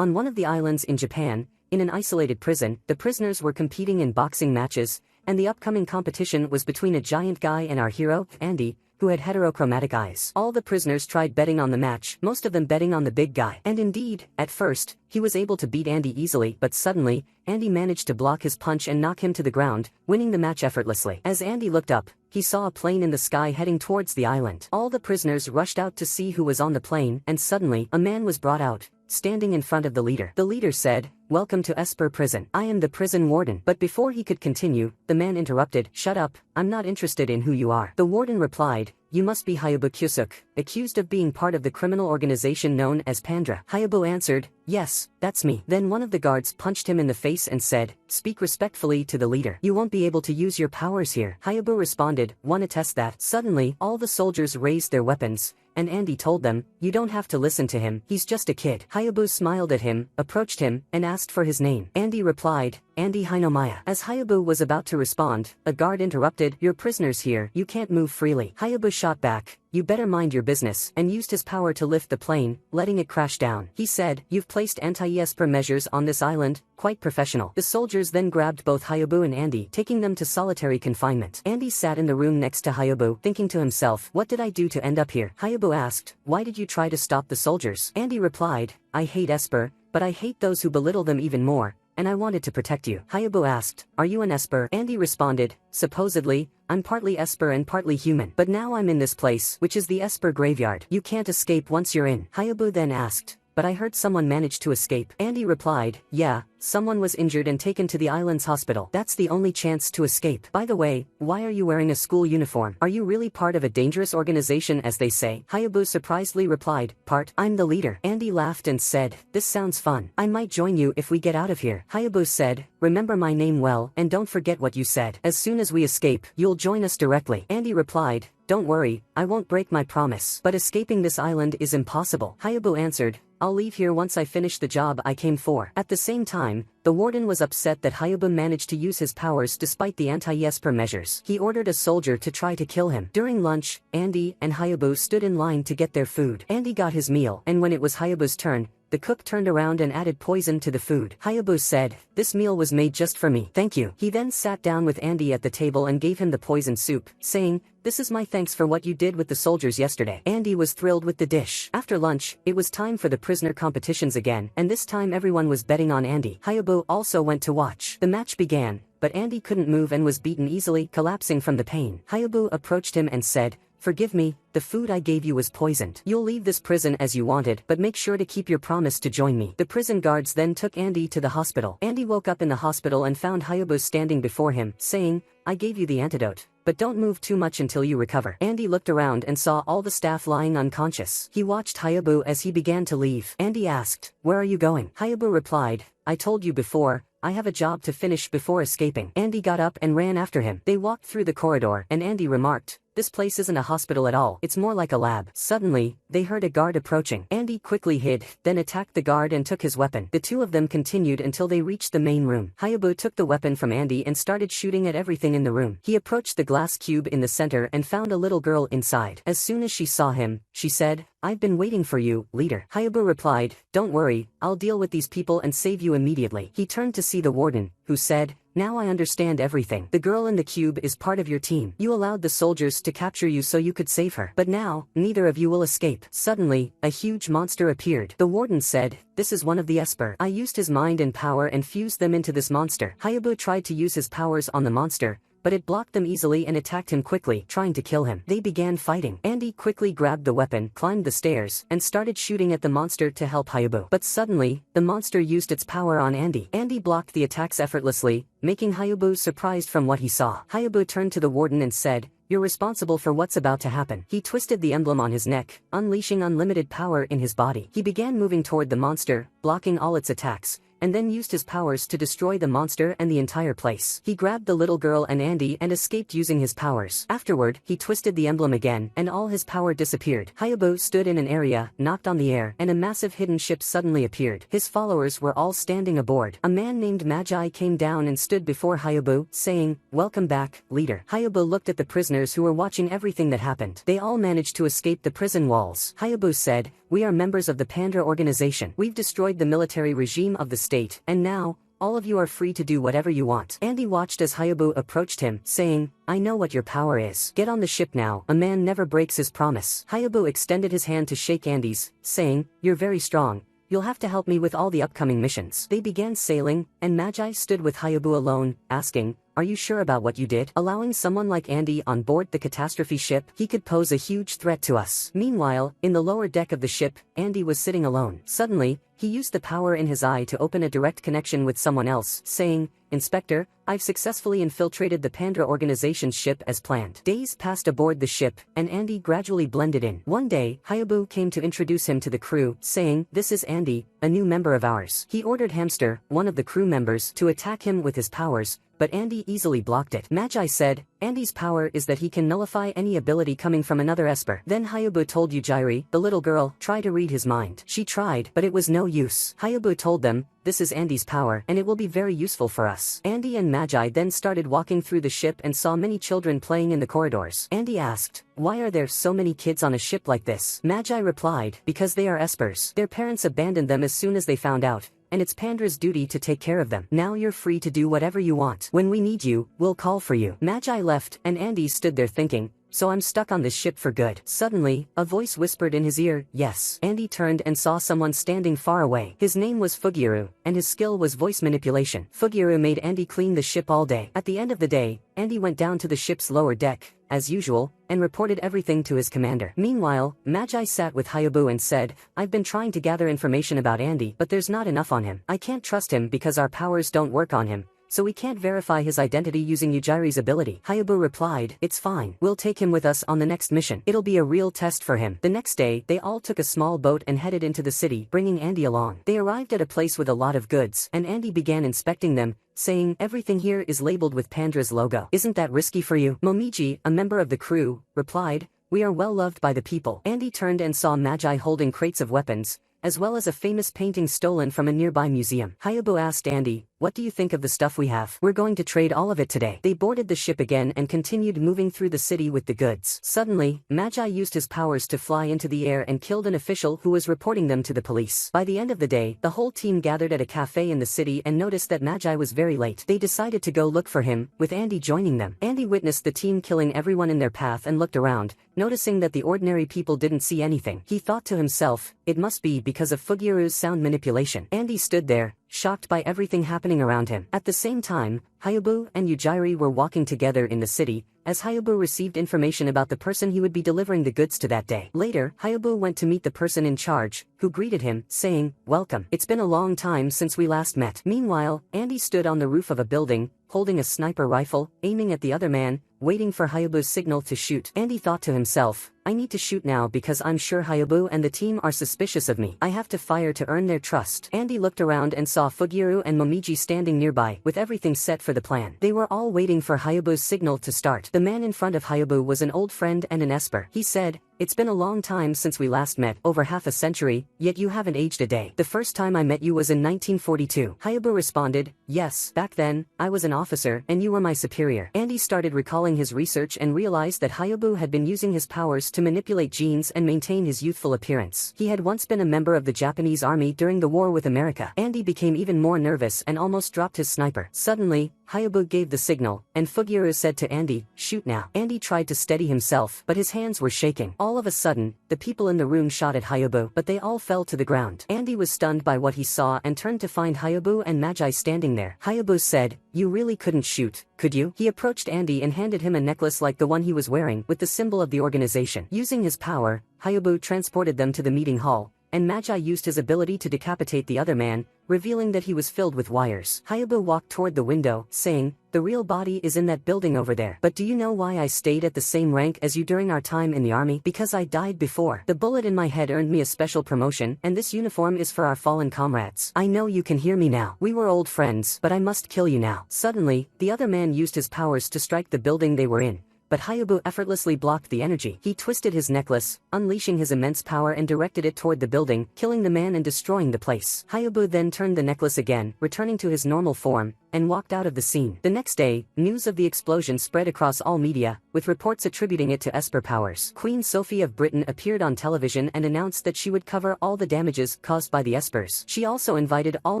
On one of the islands in Japan, in an isolated prison, the prisoners were competing in boxing matches, and the upcoming competition was between a giant guy and our hero, Andy, who had heterochromatic eyes. All the prisoners tried betting on the match, most of them betting on the big guy. And indeed, at first, he was able to beat Andy easily, but suddenly, Andy managed to block his punch and knock him to the ground, winning the match effortlessly. As Andy looked up, he saw a plane in the sky heading towards the island. All the prisoners rushed out to see who was on the plane, and suddenly, a man was brought out, standing in front of the leader. The leader said, "Welcome to Esper Prison. I am the prison warden." But before he could continue, the man interrupted, "Shut up, I'm not interested in who you are." The warden replied, "You must be Hayabu Kyusuk, accused of being part of the criminal organization known as Pandra." Hayabu answered, "Yes, that's me." Then one of the guards punched him in the face and said, "Speak respectfully to the leader. You won't be able to use your powers here." Hayabu responded, "Wanna test that?" Suddenly, all the soldiers raised their weapons, and Andy told them, "You don't have to listen to him, he's just a kid." Hayabu smiled at him, approached him, and asked for his name. Andy replied, "Andy Hinomaya." As Hayabu was about to respond, a guard interrupted, "You're prisoners here, you can't move freely." Hayabu shot back, "You better mind your business," and used his power to lift the plane, letting it crash down. He said, "You've placed anti-Esper measures on this island, quite professional." The soldiers then grabbed both Hayabu and Andy, taking them to solitary confinement. Andy sat in the room next to Hayabu, thinking to himself, "What did I do to end up here?" Hayabu asked, "Why did you try to stop the soldiers?" Andy replied, "I hate Esper, but I hate those who belittle them even more, and I wanted to protect you." Hayabu asked, "Are you an Esper?" Andy responded, "Supposedly, I'm partly Esper and partly human. But now I'm in this place, which is the Esper graveyard. You can't escape once you're in." Hayabu then asked, "But I heard someone managed to escape." Andy replied, "Yeah, someone was injured and taken to the island's hospital. That's the only chance to escape. By the way, why are you wearing a school uniform? Are you really part of a dangerous organization as they say?" Hayabu surprisedly replied, I'm the leader." Andy laughed and said, "This sounds fun. I might join you if we get out of here." Hayabu said, "Remember my name well, and don't forget what you said. As soon as we escape, you'll join us directly." Andy replied, "Don't worry, I won't break my promise. But escaping this island is impossible." Hayabu answered, "I'll leave here once I finish the job I came for." At the same time, the warden was upset that Hayabu managed to use his powers despite the anti-Esper measures. He ordered a soldier to try to kill him. During lunch, Andy and Hayabu stood in line to get their food. Andy got his meal, and when it was Hayabu's turn, the cook turned around and added poison to the food. Hayabu said, "This meal was made just for me. Thank you." He then sat down with Andy at the table and gave him the poison soup, saying, "This is my thanks for what you did with the soldiers yesterday." Andy was thrilled with the dish. After lunch, it was time for the prisoner competitions again, and this time everyone was betting on Andy. Hayabu also went to watch. The match began, but Andy couldn't move and was beaten easily, collapsing from the pain. Hayabu approached him and said, "Forgive me, the food I gave you was poisoned. You'll leave this prison as you wanted, but make sure to keep your promise to join me." The prison guards then took Andy to the hospital. Andy woke up in the hospital and found Hayabu standing before him, saying, "I gave you the antidote, but don't move too much until you recover." Andy looked around and saw all the staff lying unconscious. He watched Hayabu as he began to leave. Andy asked, "Where are you going?" Hayabu replied, "I told you before, I have a job to finish before escaping." Andy got up and ran after him. They walked through the corridor, and Andy remarked, "This place isn't a hospital at all, it's more like a lab." Suddenly, they heard a guard approaching. Andy quickly hid, then attacked the guard and took his weapon. The two of them continued until they reached the main room. Hayabu took the weapon from Andy and started shooting at everything in the room. He approached the glass cube in the center and found a little girl inside. As soon as she saw him, she said, "I've been waiting for you, leader." Hayabu replied, "Don't worry, I'll deal with these people and save you immediately." He turned to see the warden, who said, "Now I understand everything. The girl in the cube is part of your team. You allowed the soldiers to capture you so you could save her. But now, neither of you will escape." Suddenly, a huge monster appeared. The warden said, "This is one of the Esper. I used his mind and power and fused them into this monster." Hayabu tried to use his powers on the monster, but it blocked them easily and attacked him quickly, trying to kill him. They began fighting. Andy quickly grabbed the weapon, climbed the stairs, and started shooting at the monster to help Hayabu. But suddenly, the monster used its power on Andy. Andy blocked the attacks effortlessly, making Hayabu surprised from what he saw. Hayabu turned to the warden and said, "You're responsible for what's about to happen." He twisted the emblem on his neck, unleashing unlimited power in his body. He began moving toward the monster, blocking all its attacks, and then used his powers to destroy the monster and the entire place. He grabbed the little girl and Andy and escaped using his powers. Afterward, he twisted the emblem again, and all his power disappeared. Hayabu stood in an area, knocked on the air, and a massive hidden ship suddenly appeared. His followers were all standing aboard. A man named Magi came down and stood before Hayabu, saying, "Welcome back, leader." Hayabu looked at the prisoners who were watching everything that happened. They all managed to escape the prison walls. Hayabu said, "We are members of the Pandra organization. We've destroyed the military regime of the state, and now, all of you are free to do whatever you want." Andy watched as Hayabu approached him, saying, "I know what your power is. Get on the ship now. A man never breaks his promise." Hayabu extended his hand to shake Andy's, saying, "You're very strong. You'll have to help me with all the upcoming missions." They began sailing, and Magi stood with Hayabu alone, asking, "Are you sure about what you did? Allowing someone like Andy on board the catastrophe ship? He could pose a huge threat to us." Meanwhile, in the lower deck of the ship, Andy was sitting alone. Suddenly, he used the power in his eye to open a direct connection with someone else, saying, "Inspector, I've successfully infiltrated the Pandra organization's ship as planned." Days passed aboard the ship, and Andy gradually blended in. One day, Hayabu came to introduce him to the crew, saying, "This is Andy, a new member of ours." He ordered Hamster, one of the crew members, to attack him with his powers, but Andy easily blocked it. Magi said, "Andy's power is that he can nullify any ability coming from another Esper." Then Hayabu told Yujiri, the little girl, try to read his mind. She tried, but it was no use. Hayabu told them, "This is Andy's power, and it will be very useful for us." Andy and Magi then started walking through the ship and saw many children playing in the corridors. Andy asked, "Why are there so many kids on a ship like this?" Magi replied, "Because they are Espers. Their parents abandoned them as soon as they found out, and it's Pandra's duty to take care of them. Now you're free to do whatever you want. When we need you, we'll call for you." Magi left, and Andy stood there thinking, "So I'm stuck on this ship for good." Suddenly, a voice whispered in his ear, "Yes." Andy turned and saw someone standing far away. His name was Fugiru, and his skill was voice manipulation. Fugiru made Andy clean the ship all day. At the end of the day, Andy went down to the ship's lower deck, as usual, and reported everything to his commander. Meanwhile, Magi sat with Hayabu and said, "I've been trying to gather information about Andy, but there's not enough on him. I can't trust him because our powers don't work on him, so we can't verify his identity using Yujiri's ability." Hayabu replied, "It's fine. We'll take him with us on the next mission. It'll be a real test for him." The next day, they all took a small boat and headed into the city, bringing Andy along. They arrived at a place with a lot of goods, and Andy began inspecting them, saying, "Everything here is labeled with Pandra's logo. Isn't that risky for you?" Momiji, a member of the crew, replied, "We are well loved by the people." Andy turned and saw Magi holding crates of weapons, as well as a famous painting stolen from a nearby museum. Hayabu asked Andy, "What do you think of the stuff we have? We're going to trade all of it today." They boarded the ship again and continued moving through the city with the goods. Suddenly, Magi used his powers to fly into the air and killed an official who was reporting them to the police. By the end of the day, the whole team gathered at a cafe in the city and noticed that Magi was very late. They decided to go look for him, with Andy joining them. Andy witnessed the team killing everyone in their path and looked around, noticing that the ordinary people didn't see anything. He thought to himself, "It must be because of Fugiru's sound manipulation." Andy stood there, shocked by everything happening around him. At the same time, Hayabu and Yujiri were walking together in the city, as Hayabu received information about the person he would be delivering the goods to that day. Later, Hayabu went to meet the person in charge, who greeted him, saying, "Welcome. It's been a long time since we last met." Meanwhile, Andy stood on the roof of a building, holding a sniper rifle, aiming at the other man, waiting for Hayabu's signal to shoot. Andy thought to himself, "I need to shoot now because I'm sure Hayabu and the team are suspicious of me. I have to fire to earn their trust." Andy looked around and saw Fugiru and Momiji standing nearby, with everything set for the plan. They were all waiting for Hayabu's signal to start. The man in front of Hayabu was an old friend and an Esper. He said, "It's been a long time since we last met, over half a century, yet you haven't aged a day. The first time I met you was in 1942. Hayabu responded, "Yes, back then, I was an officer, and you were my superior." Andy started recalling his research and realized that Hayabu had been using his powers to manipulate genes and maintain his youthful appearance. He had once been a member of the Japanese army during the war with America. Andy became even more nervous and almost dropped his sniper. Suddenly, Hayabu gave the signal, and Fugiru said to Andy, "Shoot now." Andy tried to steady himself, but his hands were shaking. All of a sudden, the people in the room shot at Hayabu, but they all fell to the ground. Andy was stunned by what he saw and turned to find Hayabu and Magi standing there. Hayabu said, "You really couldn't shoot, could you?" He approached Andy and handed him a necklace like the one he was wearing, with the symbol of the organization. Using his power, Hayabu transported them to the meeting hall, and Magi used his ability to decapitate the other man, revealing that he was filled with wires. Hayabu walked toward the window, saying, "The real body is in that building over there. But do you know why I stayed at the same rank as you during our time in the army? Because I died before. The bullet in my head earned me a special promotion, and this uniform is for our fallen comrades. I know you can hear me now. We were old friends, but I must kill you now." Suddenly, the other man used his powers to strike the building they were in. But Hayabu effortlessly blocked the energy. He twisted his necklace, unleashing his immense power, and directed it toward the building, killing the man and destroying the place. Hayabu then turned the necklace again, returning to his normal form, and walked out of the scene. The next day, news of the explosion spread across all media, with reports attributing it to Esper powers. Queen Sophie of Britain appeared on television and announced that she would cover all the damages caused by the Espers. She also invited all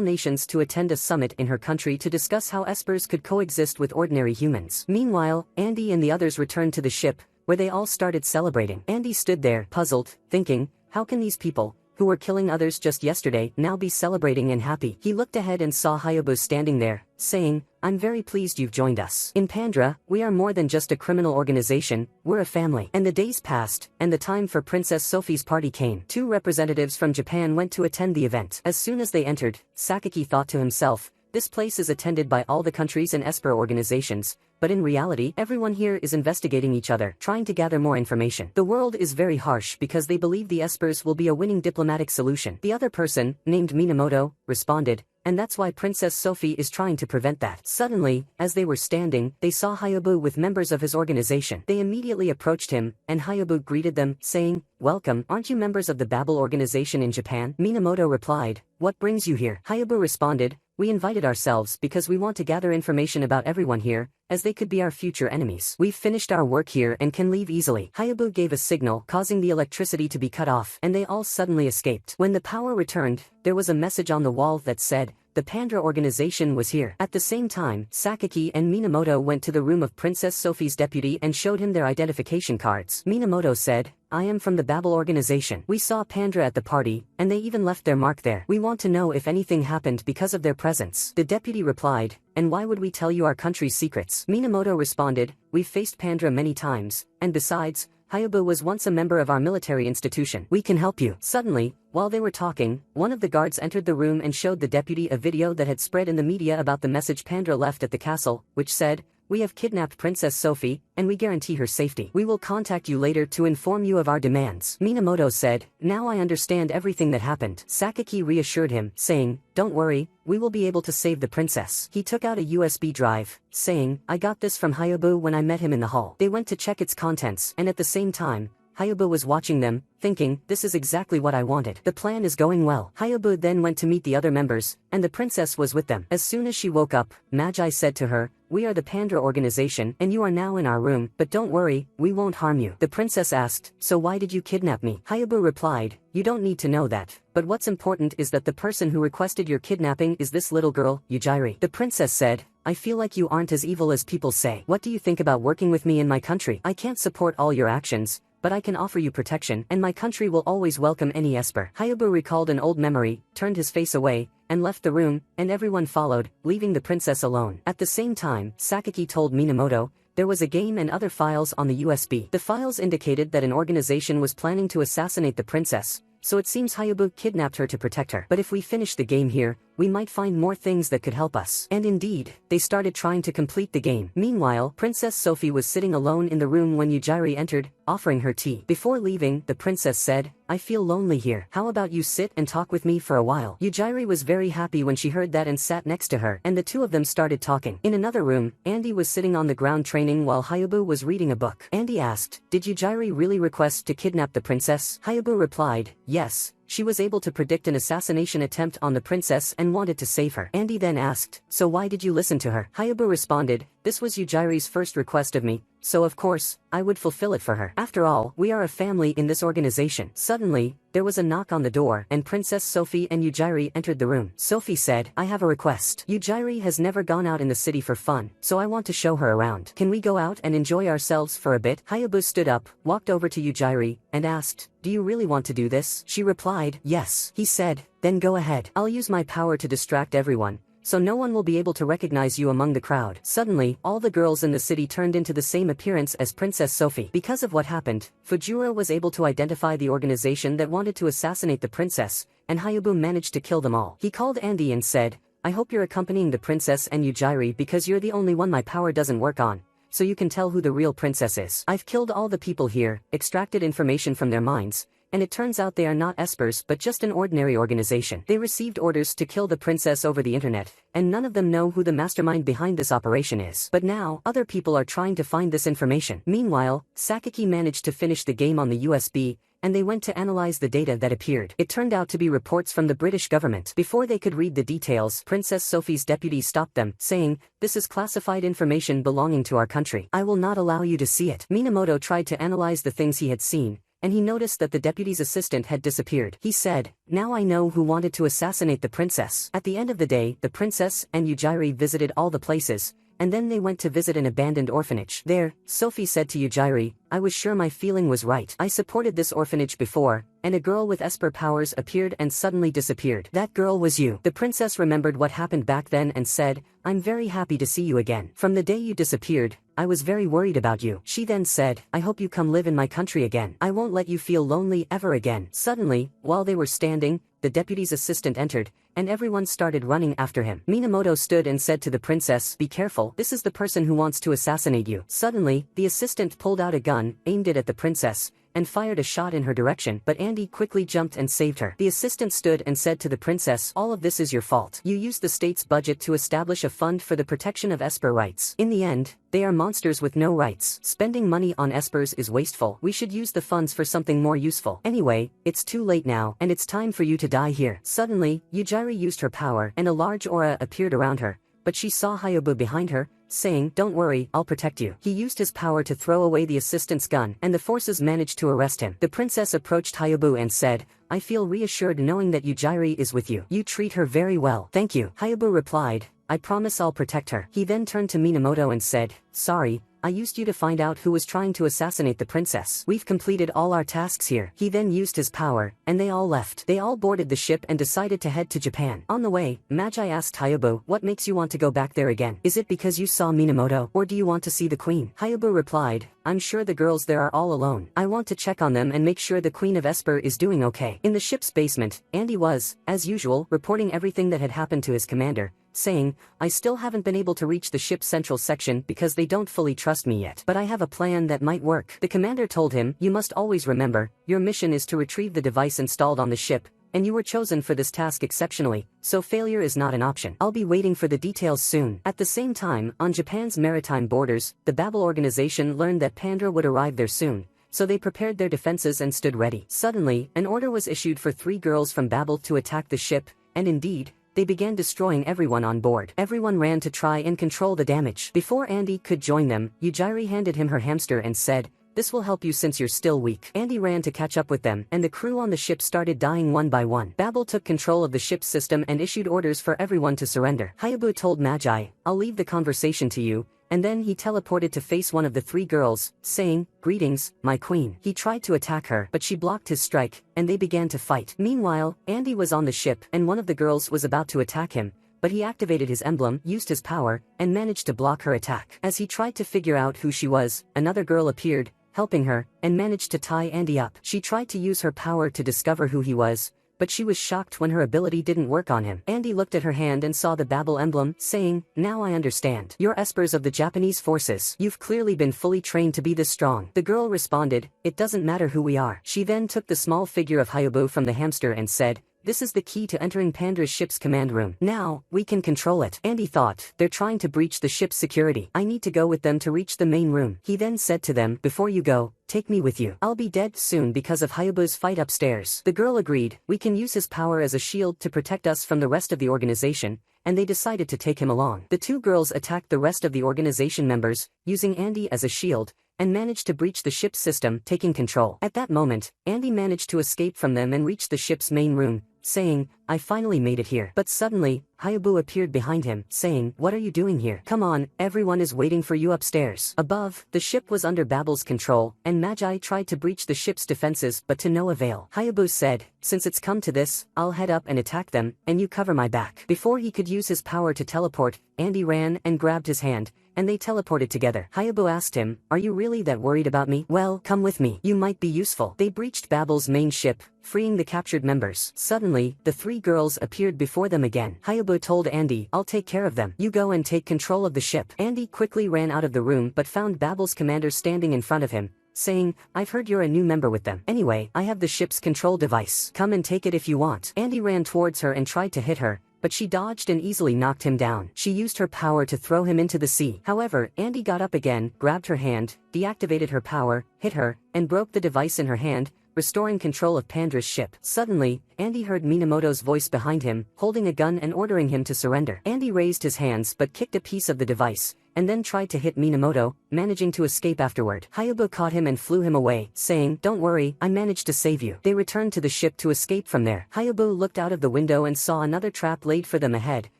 nations to attend a summit in her country to discuss how Espers could coexist with ordinary humans. Meanwhile, Andy and the others returned to the ship, where they all started celebrating. Andy stood there, puzzled, thinking, how can these people, who were killing others just yesterday, now be celebrating and happy? He looked ahead and saw Hayabu standing there, saying, "I'm very pleased you've joined us. In Pandra, we are more than just a criminal organization, we're a family." And the days passed, and the time for Princess Sophie's party came. 2 representatives from Japan went to attend the event. As soon as they entered, Sakaki thought to himself, "This place is attended by all the countries and Esper organizations, but in reality, everyone here is investigating each other, trying to gather more information. The world is very harsh because they believe the Espers will be a winning diplomatic solution." The other person, named Minamoto, responded, "And that's why Princess Sophie is trying to prevent that." Suddenly, as they were standing, they saw Hayabu with members of his organization. They immediately approached him, and Hayabu greeted them, saying, "Welcome, aren't you members of the Babel organization in Japan?" Minamoto replied, "What brings you here?" Hayabu responded, "We invited ourselves because we want to gather information about everyone here, as they could be our future enemies. We've finished our work here and can leave easily." Hayabu gave a signal, causing the electricity to be cut off, and they all suddenly escaped. When the power returned, there was a message on the wall that said, "The Pandra organization was here." At the same time, Sakaki and Minamoto went to the room of Princess Sophie's deputy and showed him their identification cards. Minamoto said, "I am from the Babel organization. We saw Pandra at the party, and they even left their mark there. We want to know if anything happened because of their presence." The deputy replied, "And why would we tell you our country's secrets?" Minamoto responded, "We've faced Pandra many times, and besides, Hayabu was once a member of our military institution. We can help you." Suddenly, while they were talking, one of the guards entered the room and showed the deputy a video that had spread in the media about the message Pandra left at the castle, which said, "We have kidnapped Princess Sophie, and we guarantee her safety. We will contact you later to inform you of our demands." Minamoto said, "Now I understand everything that happened." Sakaki reassured him, saying, "Don't worry, we will be able to save the princess." He took out a USB drive, saying, "I got this from Hayabu when I met him in the hall." They went to check its contents, and at the same time, Hayabu was watching them, thinking, "This is exactly what I wanted. The plan is going well." Hayabu then went to meet the other members, and the princess was with them. As soon as she woke up, Magi said to her, "We are the Pandra organization, and you are now in our room, but don't worry, we won't harm you." The princess asked, "So why did you kidnap me?" Hayabu replied, "You don't need to know that, but what's important is that the person who requested your kidnapping is this little girl, Yujiri." The princess said, "I feel like you aren't as evil as people say. What do you think about working with me in my country? I can't support all your actions, but I can offer you protection, and my country will always welcome any Esper." Hayabu recalled an old memory, turned his face away, and left the room, and everyone followed, leaving the princess alone. At the same time, Sakaki told Minamoto, there was a game and other files on the USB. The files indicated that an organization was planning to assassinate the princess, so it seems Hayabu kidnapped her to protect her. But if we finish the game here, we might find more things that could help us. And indeed, they started trying to complete the game. Meanwhile, Princess Sophie was sitting alone in the room when Yujiri entered, offering her tea. Before leaving, the princess said, "I feel lonely here. How about you sit and talk with me for a while?" Yujiri was very happy when she heard that and sat next to her, and the two of them started talking. In another room, Andy was sitting on the ground training while Hayabu was reading a book. Andy asked, "Did Yujiri really request to kidnap the princess?" Hayabu replied, "Yes. She was able to predict an assassination attempt on the princess and wanted to save her." Andy then asked, "So why did you listen to her?" Hayabu responded, "This was Yujiri's first request of me, so of course, I would fulfill it for her. After all, we are a family in this organization." Suddenly, there was a knock on the door, and Princess Sophie and Yujiri entered the room. Sophie said, "I have a request. Yujiri has never gone out in the city for fun, so I want to show her around. Can we go out and enjoy ourselves for a bit?" Hayabu stood up, walked over to Yujiri, and asked, "Do you really want to do this?" She replied, "Yes." He said, "Then go ahead. I'll use my power to distract everyone, so no one will be able to recognize you among the crowd. Suddenly, all the girls in the city turned into the same appearance as Princess Sophie. Because of what happened, Fujura was able to identify the organization that wanted to assassinate the princess, and Hayabu managed to kill them all. He called Andy and said, "I hope you're accompanying the princess and Yujiri because you're the only one my power doesn't work on, so you can tell who the real princess is. I've killed all the people here, extracted information from their minds, and it turns out they are not espers but just an ordinary organization. They received orders to kill the princess over the internet, and none of them know who the mastermind behind this operation is. But now, other people are trying to find this information." Meanwhile, Sakaki managed to finish the game on the USB, and they went to analyze the data that appeared. It turned out to be reports from the British government. Before they could read the details, Princess Sophie's deputy stopped them, saying, "This is classified information belonging to our country. I will not allow you to see it." Minamoto tried to analyze the things he had seen, and he noticed that the deputy's assistant had disappeared. He said, "Now I know who wanted to assassinate the princess." At the end of the day, the princess and Yujiri visited all the places, and then they went to visit an abandoned orphanage. There, Sophie said to Yujiri, "I was sure my feeling was right. I supported this orphanage before, and a girl with esper powers appeared and suddenly disappeared. That girl was you." The princess remembered what happened back then and said, "I'm very happy to see you again. From the day you disappeared, I was very worried about you." She then said, "I hope you come live in my country again. I won't let you feel lonely ever again." Suddenly, while they were standing, the deputy's assistant entered, and everyone started running after him. Minamoto stood and said to the princess, "Be careful, this is the person who wants to assassinate you." Suddenly, the assistant pulled out a gun, aimed it at the princess, and fired a shot in her direction, but Andy quickly jumped and saved her. The assistant stood and said to the princess, "All of this is your fault. You used the state's budget to establish a fund for the protection of esper rights. In the end, they are monsters with no rights. Spending money on espers is wasteful. We should use the funds for something more useful. Anyway, it's too late now, and it's time for you to die here." Suddenly, Yujiri used her power, and a large aura appeared around her, but she saw Hayabu behind her, saying, "Don't worry, I'll protect you." He used his power to throw away the assistant's gun, and the forces managed to arrest him. The princess approached Hayabu and said, "I feel reassured knowing that Yujiri is with you. You treat her very well." "Thank you." Hayabu replied, "I promise I'll protect her." He then turned to Minamoto and said, "Sorry, I used you to find out who was trying to assassinate the princess. We've completed all our tasks here." He then used his power, and they all left. They all boarded the ship and decided to head to Japan. On the way, Magi asked Hayabu, "What makes you want to go back there again? Is it because you saw Minamoto, or do you want to see the queen?" Hayabu replied, "I'm sure the girls there are all alone. I want to check on them and make sure the queen of Esper is doing okay." In the ship's basement, Andy was, as usual, reporting everything that had happened to his commander, saying, "I still haven't been able to reach the ship's central section because they don't fully trust me yet. But I have a plan that might work." The commander told him, "You must always remember, your mission is to retrieve the device installed on the ship, and you were chosen for this task exceptionally, so failure is not an option. I'll be waiting for the details soon." At the same time, on Japan's maritime borders, the Babel organization learned that Pandra would arrive there soon, so they prepared their defenses and stood ready. Suddenly, an order was issued for 3 girls from Babel to attack the ship, and indeed, they began destroying everyone on board. Everyone ran to try and control the damage. Before Andy could join them, Yujiri handed him her hamster and said, "This will help you since you're still weak." Andy ran to catch up with them, and the crew on the ship started dying one by one. Babel took control of the ship's system and issued orders for everyone to surrender. Hayabu told Magi, "I'll leave the conversation to you," and then he teleported to face one of the 3 girls, saying, "Greetings, my queen." He tried to attack her, but she blocked his strike, and they began to fight. Meanwhile, Andy was on the ship, and one of the girls was about to attack him, but he activated his emblem, used his power, and managed to block her attack. As he tried to figure out who she was, another girl appeared, helping her, and managed to tie Andy up. She tried to use her power to discover who he was, but she was shocked when her ability didn't work on him. Andy looked at her hand and saw the Babel emblem, saying, "Now I understand. You're espers of the Japanese forces. You've clearly been fully trained to be this strong." The girl responded, "It doesn't matter who we are." She then took the small figure of Hayabu from the hamster and said, "This is the key to entering Pandra's ship's command room. Now, we can control it." Andy thought, "They're trying to breach the ship's security. I need to go with them to reach the main room." He then said to them, "Before you go, take me with you. I'll be dead soon because of Hayabu's fight upstairs." The girl agreed. "We can use his power as a shield to protect us from the rest of the organization," and they decided to take him along. The 2 girls attacked the rest of the organization members, using Andy as a shield, and managed to breach the ship's system, taking control. At that moment, Andy managed to escape from them and reached the ship's main room, saying, I finally made it here. But suddenly, Hayabu appeared behind him, saying, what are you doing here? Come on, everyone is waiting for you upstairs. Above, the ship was under Babel's control, and Magi tried to breach the ship's defenses but to no avail. Hayabu said, since it's come to this, I'll head up and attack them, and you cover my back. Before he could use his power to teleport, Andy ran and grabbed his hand, and they teleported together. Hayabu asked him, are you really that worried about me? Well, come with me. You might be useful. They breached Babel's main ship, freeing the captured members. Suddenly, the three girls appeared before them again. Hayabu told Andy, I'll take care of them. You go and take control of the ship. Andy quickly ran out of the room but found Babel's commander standing in front of him, saying, I've heard you're a new member with them. Anyway, I have the ship's control device. Come and take it if you want. Andy ran towards her and tried to hit her, but she dodged and easily knocked him down. She used her power to throw him into the sea. However, Andy got up again, grabbed her hand, deactivated her power, hit her, and broke the device in her hand, restoring control of Pandra's ship. Suddenly, Andy heard Minamoto's voice behind him, holding a gun and ordering him to surrender. Andy raised his hands but kicked a piece of the device, and then tried to hit Minamoto, managing to escape afterward. Hayabu caught him and flew him away, saying, don't worry, I managed to save you. They returned to the ship to escape from there. Hayabu looked out of the window and saw another trap laid for them ahead,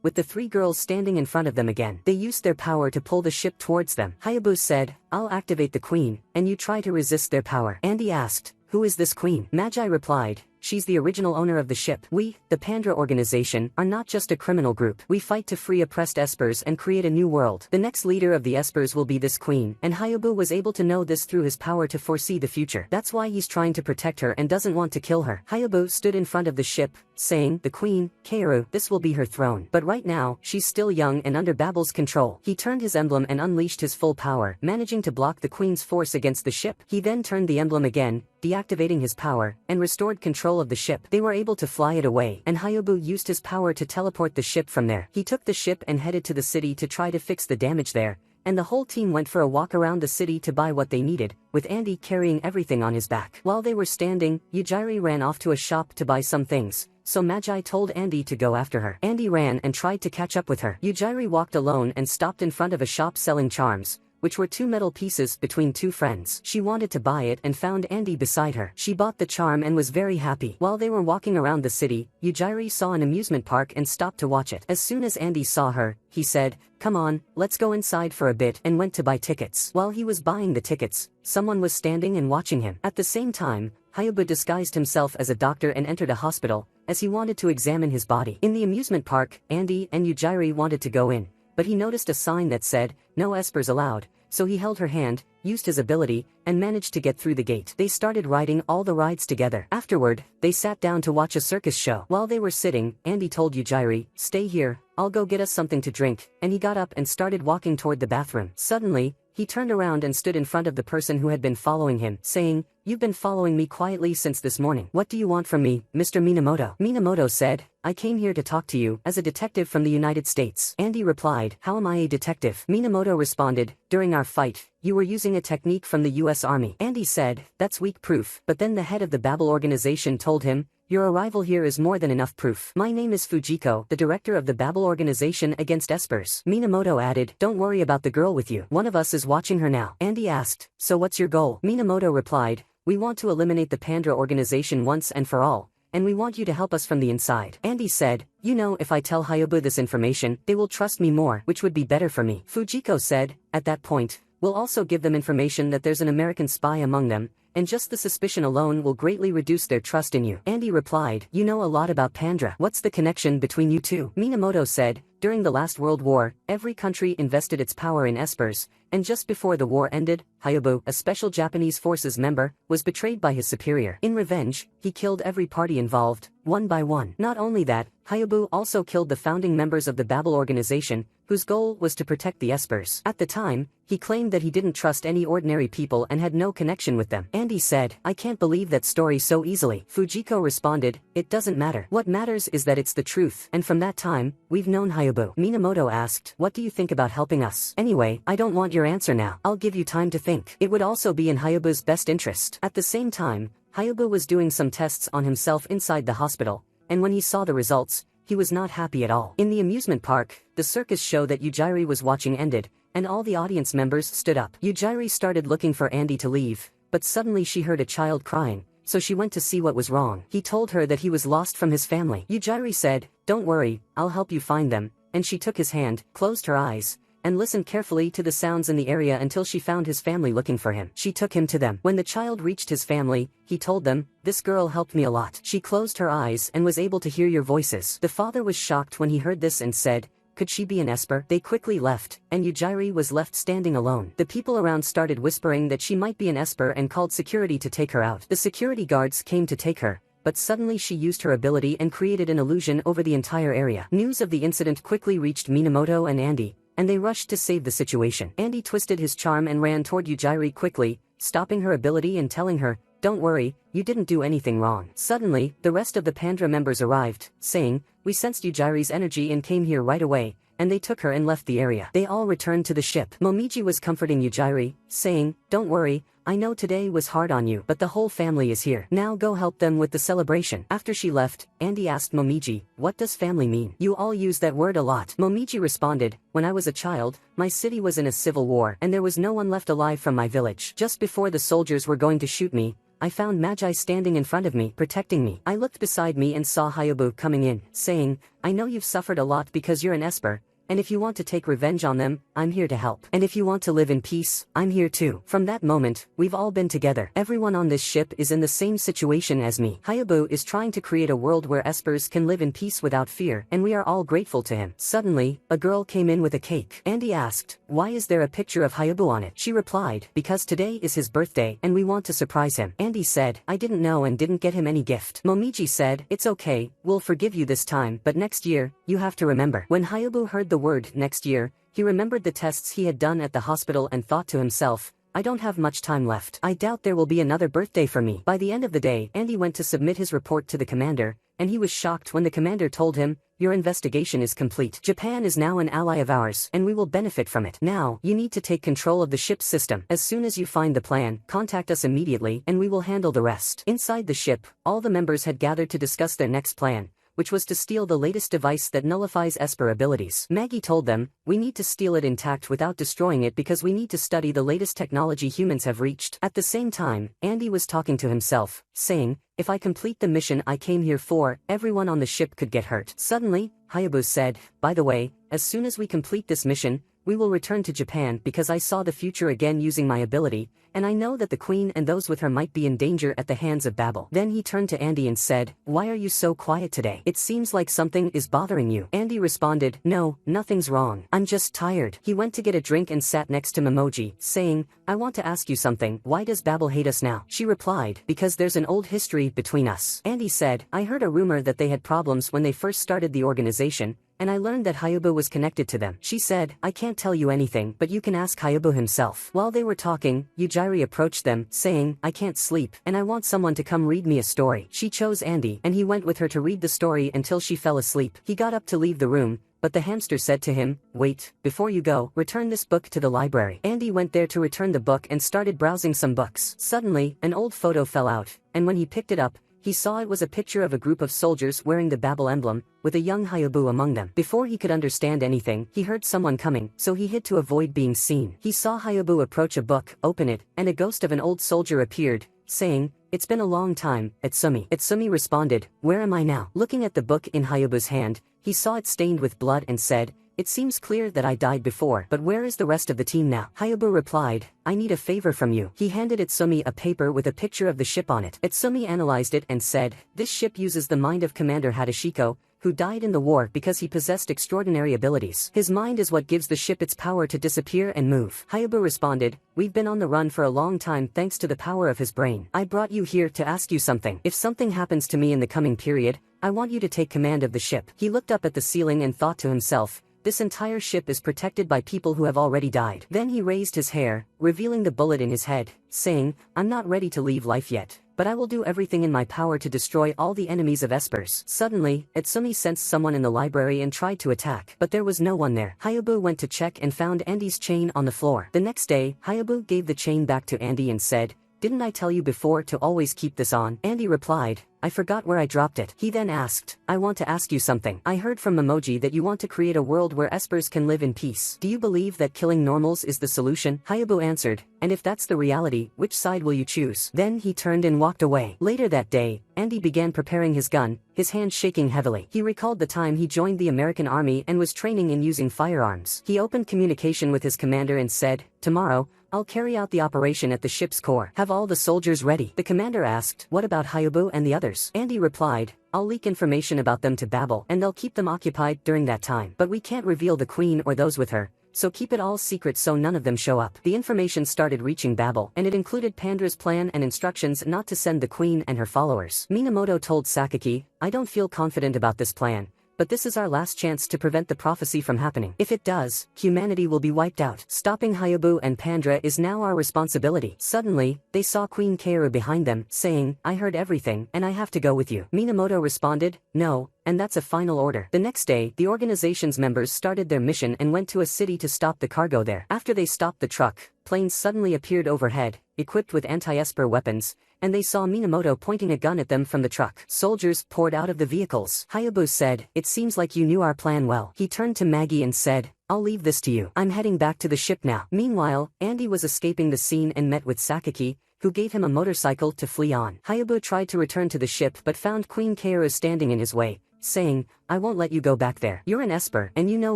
with the three girls standing in front of them again. They used their power to pull the ship towards them. Hayabu said, I'll activate the queen, and you try to resist their power. Andy asked, who is this queen? Magi replied, she's the original owner of the ship. We, the Pandra organization, are not just a criminal group. We fight to free oppressed Espers and create a new world. The next leader of the Espers will be this queen, and Hayabu was able to know this through his power to foresee the future. That's why he's trying to protect her and doesn't want to kill her. Hayabu stood in front of the ship, saying, the queen, Kaoru, this will be her throne. But right now, she's still young and under Babel's control. He turned his emblem and unleashed his full power, managing to block the queen's force against the ship. He then turned the emblem again, deactivating his power, and restored control of the ship. They were able to fly it away, and Hayabu used his power to teleport the ship from there. He took the ship and headed to the city to try to fix the damage there, and the whole team went for a walk around the city to buy what they needed, with Andy carrying everything on his back. While they were standing, Yujiri ran off to a shop to buy some things, so Magi told Andy to go after her. Andy ran and tried to catch up with her. Yujiri walked alone and stopped in front of a shop selling charms, which were two metal pieces between two friends. She wanted to buy it and found Andy beside her. She bought the charm and was very happy. While they were walking around the city, Yujiri saw an amusement park and stopped to watch it. As soon as Andy saw her, he said, come on, let's go inside for a bit, and went to buy tickets. While he was buying the tickets, someone was standing and watching him. At the same time, Hayabu disguised himself as a doctor and entered a hospital, as he wanted to examine his body. In the amusement park, Andy and Yujiri wanted to go in, but he noticed a sign that said, no espers allowed, so he held her hand, used his ability, and managed to get through the gate. They started riding all the rides together. Afterward, they sat down to watch a circus show. While they were sitting, Andy told Yujiri, stay here, I'll go get us something to drink, and he got up and started walking toward the bathroom. Suddenly, he turned around and stood in front of the person who had been following him, saying, you've been following me quietly since this morning. What do you want from me, Mr. Minamoto? Minamoto said, I came here to talk to you, as a detective from the United States. Andy replied, how am I a detective? Minamoto responded, during our fight, you were using a technique from the US Army. Andy said, that's weak proof, but then the head of the Babel organization told him, your arrival here is more than enough proof. My name is Fujiko, the director of the Babel organization against Espers. Minamoto added, don't worry about the girl with you. One of us is watching her now. Andy asked, so what's your goal? Minamoto replied, we want to eliminate the Pandra organization once and for all, and we want you to help us from the inside. Andy said, you know, if I tell Hayabu this information, they will trust me more, which would be better for me. Fujiko said, at that point, we'll also give them information that there's an American spy among them, and just the suspicion alone will greatly reduce their trust in you. Andy replied, you know a lot about Pandra. What's the connection between you two? Minamoto said, during the last World War, every country invested its power in espers, and just before the war ended, Hayabu, a special Japanese forces member, was betrayed by his superior. In revenge, he killed every party involved, one by one. Not only that, Hayabu also killed the founding members of the Babel organization, whose goal was to protect the espers. At the time, he claimed that he didn't trust any ordinary people and had no connection with them. Andy said, I can't believe that story so easily. Fujiko responded, it doesn't matter. What matters is that it's the truth. And from that time, we've known Hayabu. Minamoto asked, what do you think about helping us? Anyway, I don't want your answer now. I'll give you time to think. It would also be in Hayabu's best interest. At the same time, Hayabu was doing some tests on himself inside the hospital, and when he saw the results, he was not happy at all. In the amusement park, the circus show that Yujiri was watching ended, and all the audience members stood up. Yujiri started looking for Andy to leave, but suddenly she heard a child crying, so she went to see what was wrong. He told her that he was lost from his family. Yujiri said, "Don't worry, I'll help you find them," and she took his hand, closed her eyes, and listened carefully to the sounds in the area until she found his family looking for him. She took him to them. When the child reached his family, he told them, "This girl helped me a lot. She closed her eyes and was able to hear your voices." The father was shocked when he heard this and said, "Could she be an Esper?" They quickly left, and Yujiri was left standing alone. The people around started whispering that she might be an Esper and called security to take her out. The security guards came to take her, but suddenly she used her ability and created an illusion over the entire area. News of the incident quickly reached Minamoto and Andy, and they rushed to save the situation. Andy twisted his charm and ran toward Yujiri quickly, stopping her ability and telling her, "Don't worry, you didn't do anything wrong." Suddenly, the rest of the Pandra members arrived, saying, "We sensed Yujiri's energy and came here right away," and they took her and left the area. They all returned to the ship. Momiji was comforting Yujiri, saying, "Don't worry, I know today was hard on you, but the whole family is here. Now go help them with the celebration." After she left, Andy asked Momiji, "What does family mean? You all use that word a lot." Momiji responded, "When I was a child, my city was in a civil war and there was no one left alive from my village. Just before the soldiers were going to shoot me, I found Magi standing in front of me, protecting me. I looked beside me and saw Hayabu coming in, saying, 'I know you've suffered a lot because you're an Esper, and if you want to take revenge on them, I'm here to help. And if you want to live in peace, I'm here too.' From that moment, we've all been together. Everyone on this ship is in the same situation as me. Hayabu is trying to create a world where Espers can live in peace without fear, and we are all grateful to him." Suddenly, a girl came in with a cake. Andy asked, "Why is there a picture of Hayabu on it?" She replied, "Because today is his birthday and we want to surprise him." Andy said, "I didn't know and didn't get him any gift." Momiji said, "It's okay, we'll forgive you this time, but next year, you have to remember." When Hayabu heard the word next year, he remembered the tests he had done at the hospital and thought to himself, "I don't have much time left. I doubt there will be another birthday for me." By the end of the day, Andy went to submit his report to the commander, and he was shocked when the commander told him, "Your investigation is complete. Japan is now an ally of ours, and we will benefit from it. Now, you need to take control of the ship's system. As soon as you find the plan, contact us immediately, and we will handle the rest." Inside the ship, all the members had gathered to discuss their next plan, which was to steal the latest device that nullifies Esper abilities. Maggie told them, "We need to steal it intact without destroying it because we need to study the latest technology humans have reached." At the same time, Andy was talking to himself, saying, "If I complete the mission I came here for, everyone on the ship could get hurt." Suddenly, Hayabu said, "By the way, as soon as we complete this mission, we will return to Japan because I saw the future again using my ability, and I know that the queen and those with her might be in danger at the hands of Babel." Then he turned to Andy and said, "Why are you so quiet today? It seems like something is bothering you." Andy responded, "No, nothing's wrong. I'm just tired." He went to get a drink and sat next to Momoji, saying, "I want to ask you something. Why does Babel hate us now?" She replied, "Because there's an old history between us." Andy said, "I heard a rumor that they had problems when they first started the organization, and I learned that Hayabu was connected to them." She said, "I can't tell you anything, but you can ask Hayabu himself." While they were talking, Yujiri approached them, saying, "I can't sleep, and I want someone to come read me a story." She chose Andy, and he went with her to read the story until she fell asleep. He got up to leave the room, but the hamster said to him, "Wait, before you go, return this book to the library." Andy went there to return the book and started browsing some books. Suddenly, an old photo fell out, and when he picked it up, he saw it was a picture of a group of soldiers wearing the Babel emblem, with a young Hayabu among them. Before he could understand anything, he heard someone coming, so he hid to avoid being seen. He saw Hayabu approach a book, open it, and a ghost of an old soldier appeared, saying, "It's been a long time, Itsumi." Itsumi responded, "Where am I now?" Looking at the book in Hayabu's hand, he saw it stained with blood and said, "It seems clear that I died before, but where is the rest of the team now?" Hayabu replied, "I need a favor from you." He handed Itsumi a paper with a picture of the ship on it. Itsumi analyzed it and said, "This ship uses the mind of Commander Hadashiko, who died in the war because he possessed extraordinary abilities. His mind is what gives the ship its power to disappear and move." Hayabu responded, "We've been on the run for a long time thanks to the power of his brain. I brought you here to ask you something. If something happens to me in the coming period, I want you to take command of the ship." He looked up at the ceiling and thought to himself, "This entire ship is protected by people who have already died." Then he raised his hair, revealing the bullet in his head, saying, "I'm not ready to leave life yet, but I will do everything in my power to destroy all the enemies of Espers." Suddenly, Itsumi sensed someone in the library and tried to attack, but there was no one there. Hayabu went to check and found Andy's chain on the floor. The next day, Hayabu gave the chain back to Andy and said, "Didn't I tell you before to always keep this on?" Andy replied, I forgot where I dropped it. He then asked, I want to ask you something. I heard from Memoji that you want to create a world where espers can live in peace. Do you believe that killing normals is the solution? Hayabu answered, and if that's the reality, which side will you choose? Then he turned and walked away. Later that day, Andy began preparing his gun, his hands shaking heavily. He recalled the time he joined the American Army and was training in using firearms. He opened communication with his commander and said, tomorrow, I'll carry out the operation at the ship's core. Have all the soldiers ready? The commander asked, what about Hayabu and the others? Andy replied, I'll leak information about them to Babel and they'll keep them occupied during that time. But we can't reveal the queen or those with her, so keep it all secret so none of them show up. The information started reaching Babel, and it included Pandra's plan and instructions not to send the queen and her followers. Minamoto told Sakaki, I don't feel confident about this plan, but this is our last chance to prevent the prophecy from happening. If it does, humanity will be wiped out. Stopping Hayabu and Pandra is now our responsibility. Suddenly, they saw Queen Kaoru behind them, saying, I heard everything, and I have to go with you. Minamoto responded, no, and that's a final order. The next day, the organization's members started their mission and went to a city to stop the cargo there. After they stopped the truck, planes suddenly appeared overhead, equipped with anti-esper weapons, and they saw Minamoto pointing a gun at them from the truck. Soldiers poured out of the vehicles. Hayabu said, it seems like you knew our plan well. He turned to Maggie and said, I'll leave this to you. I'm heading back to the ship now. Meanwhile, Andy was escaping the scene and met with Sakaki, who gave him a motorcycle to flee on. Hayabu tried to return to the ship but found Queen Kaoru standing in his way, saying, I won't let you go back there. You're an esper, and you know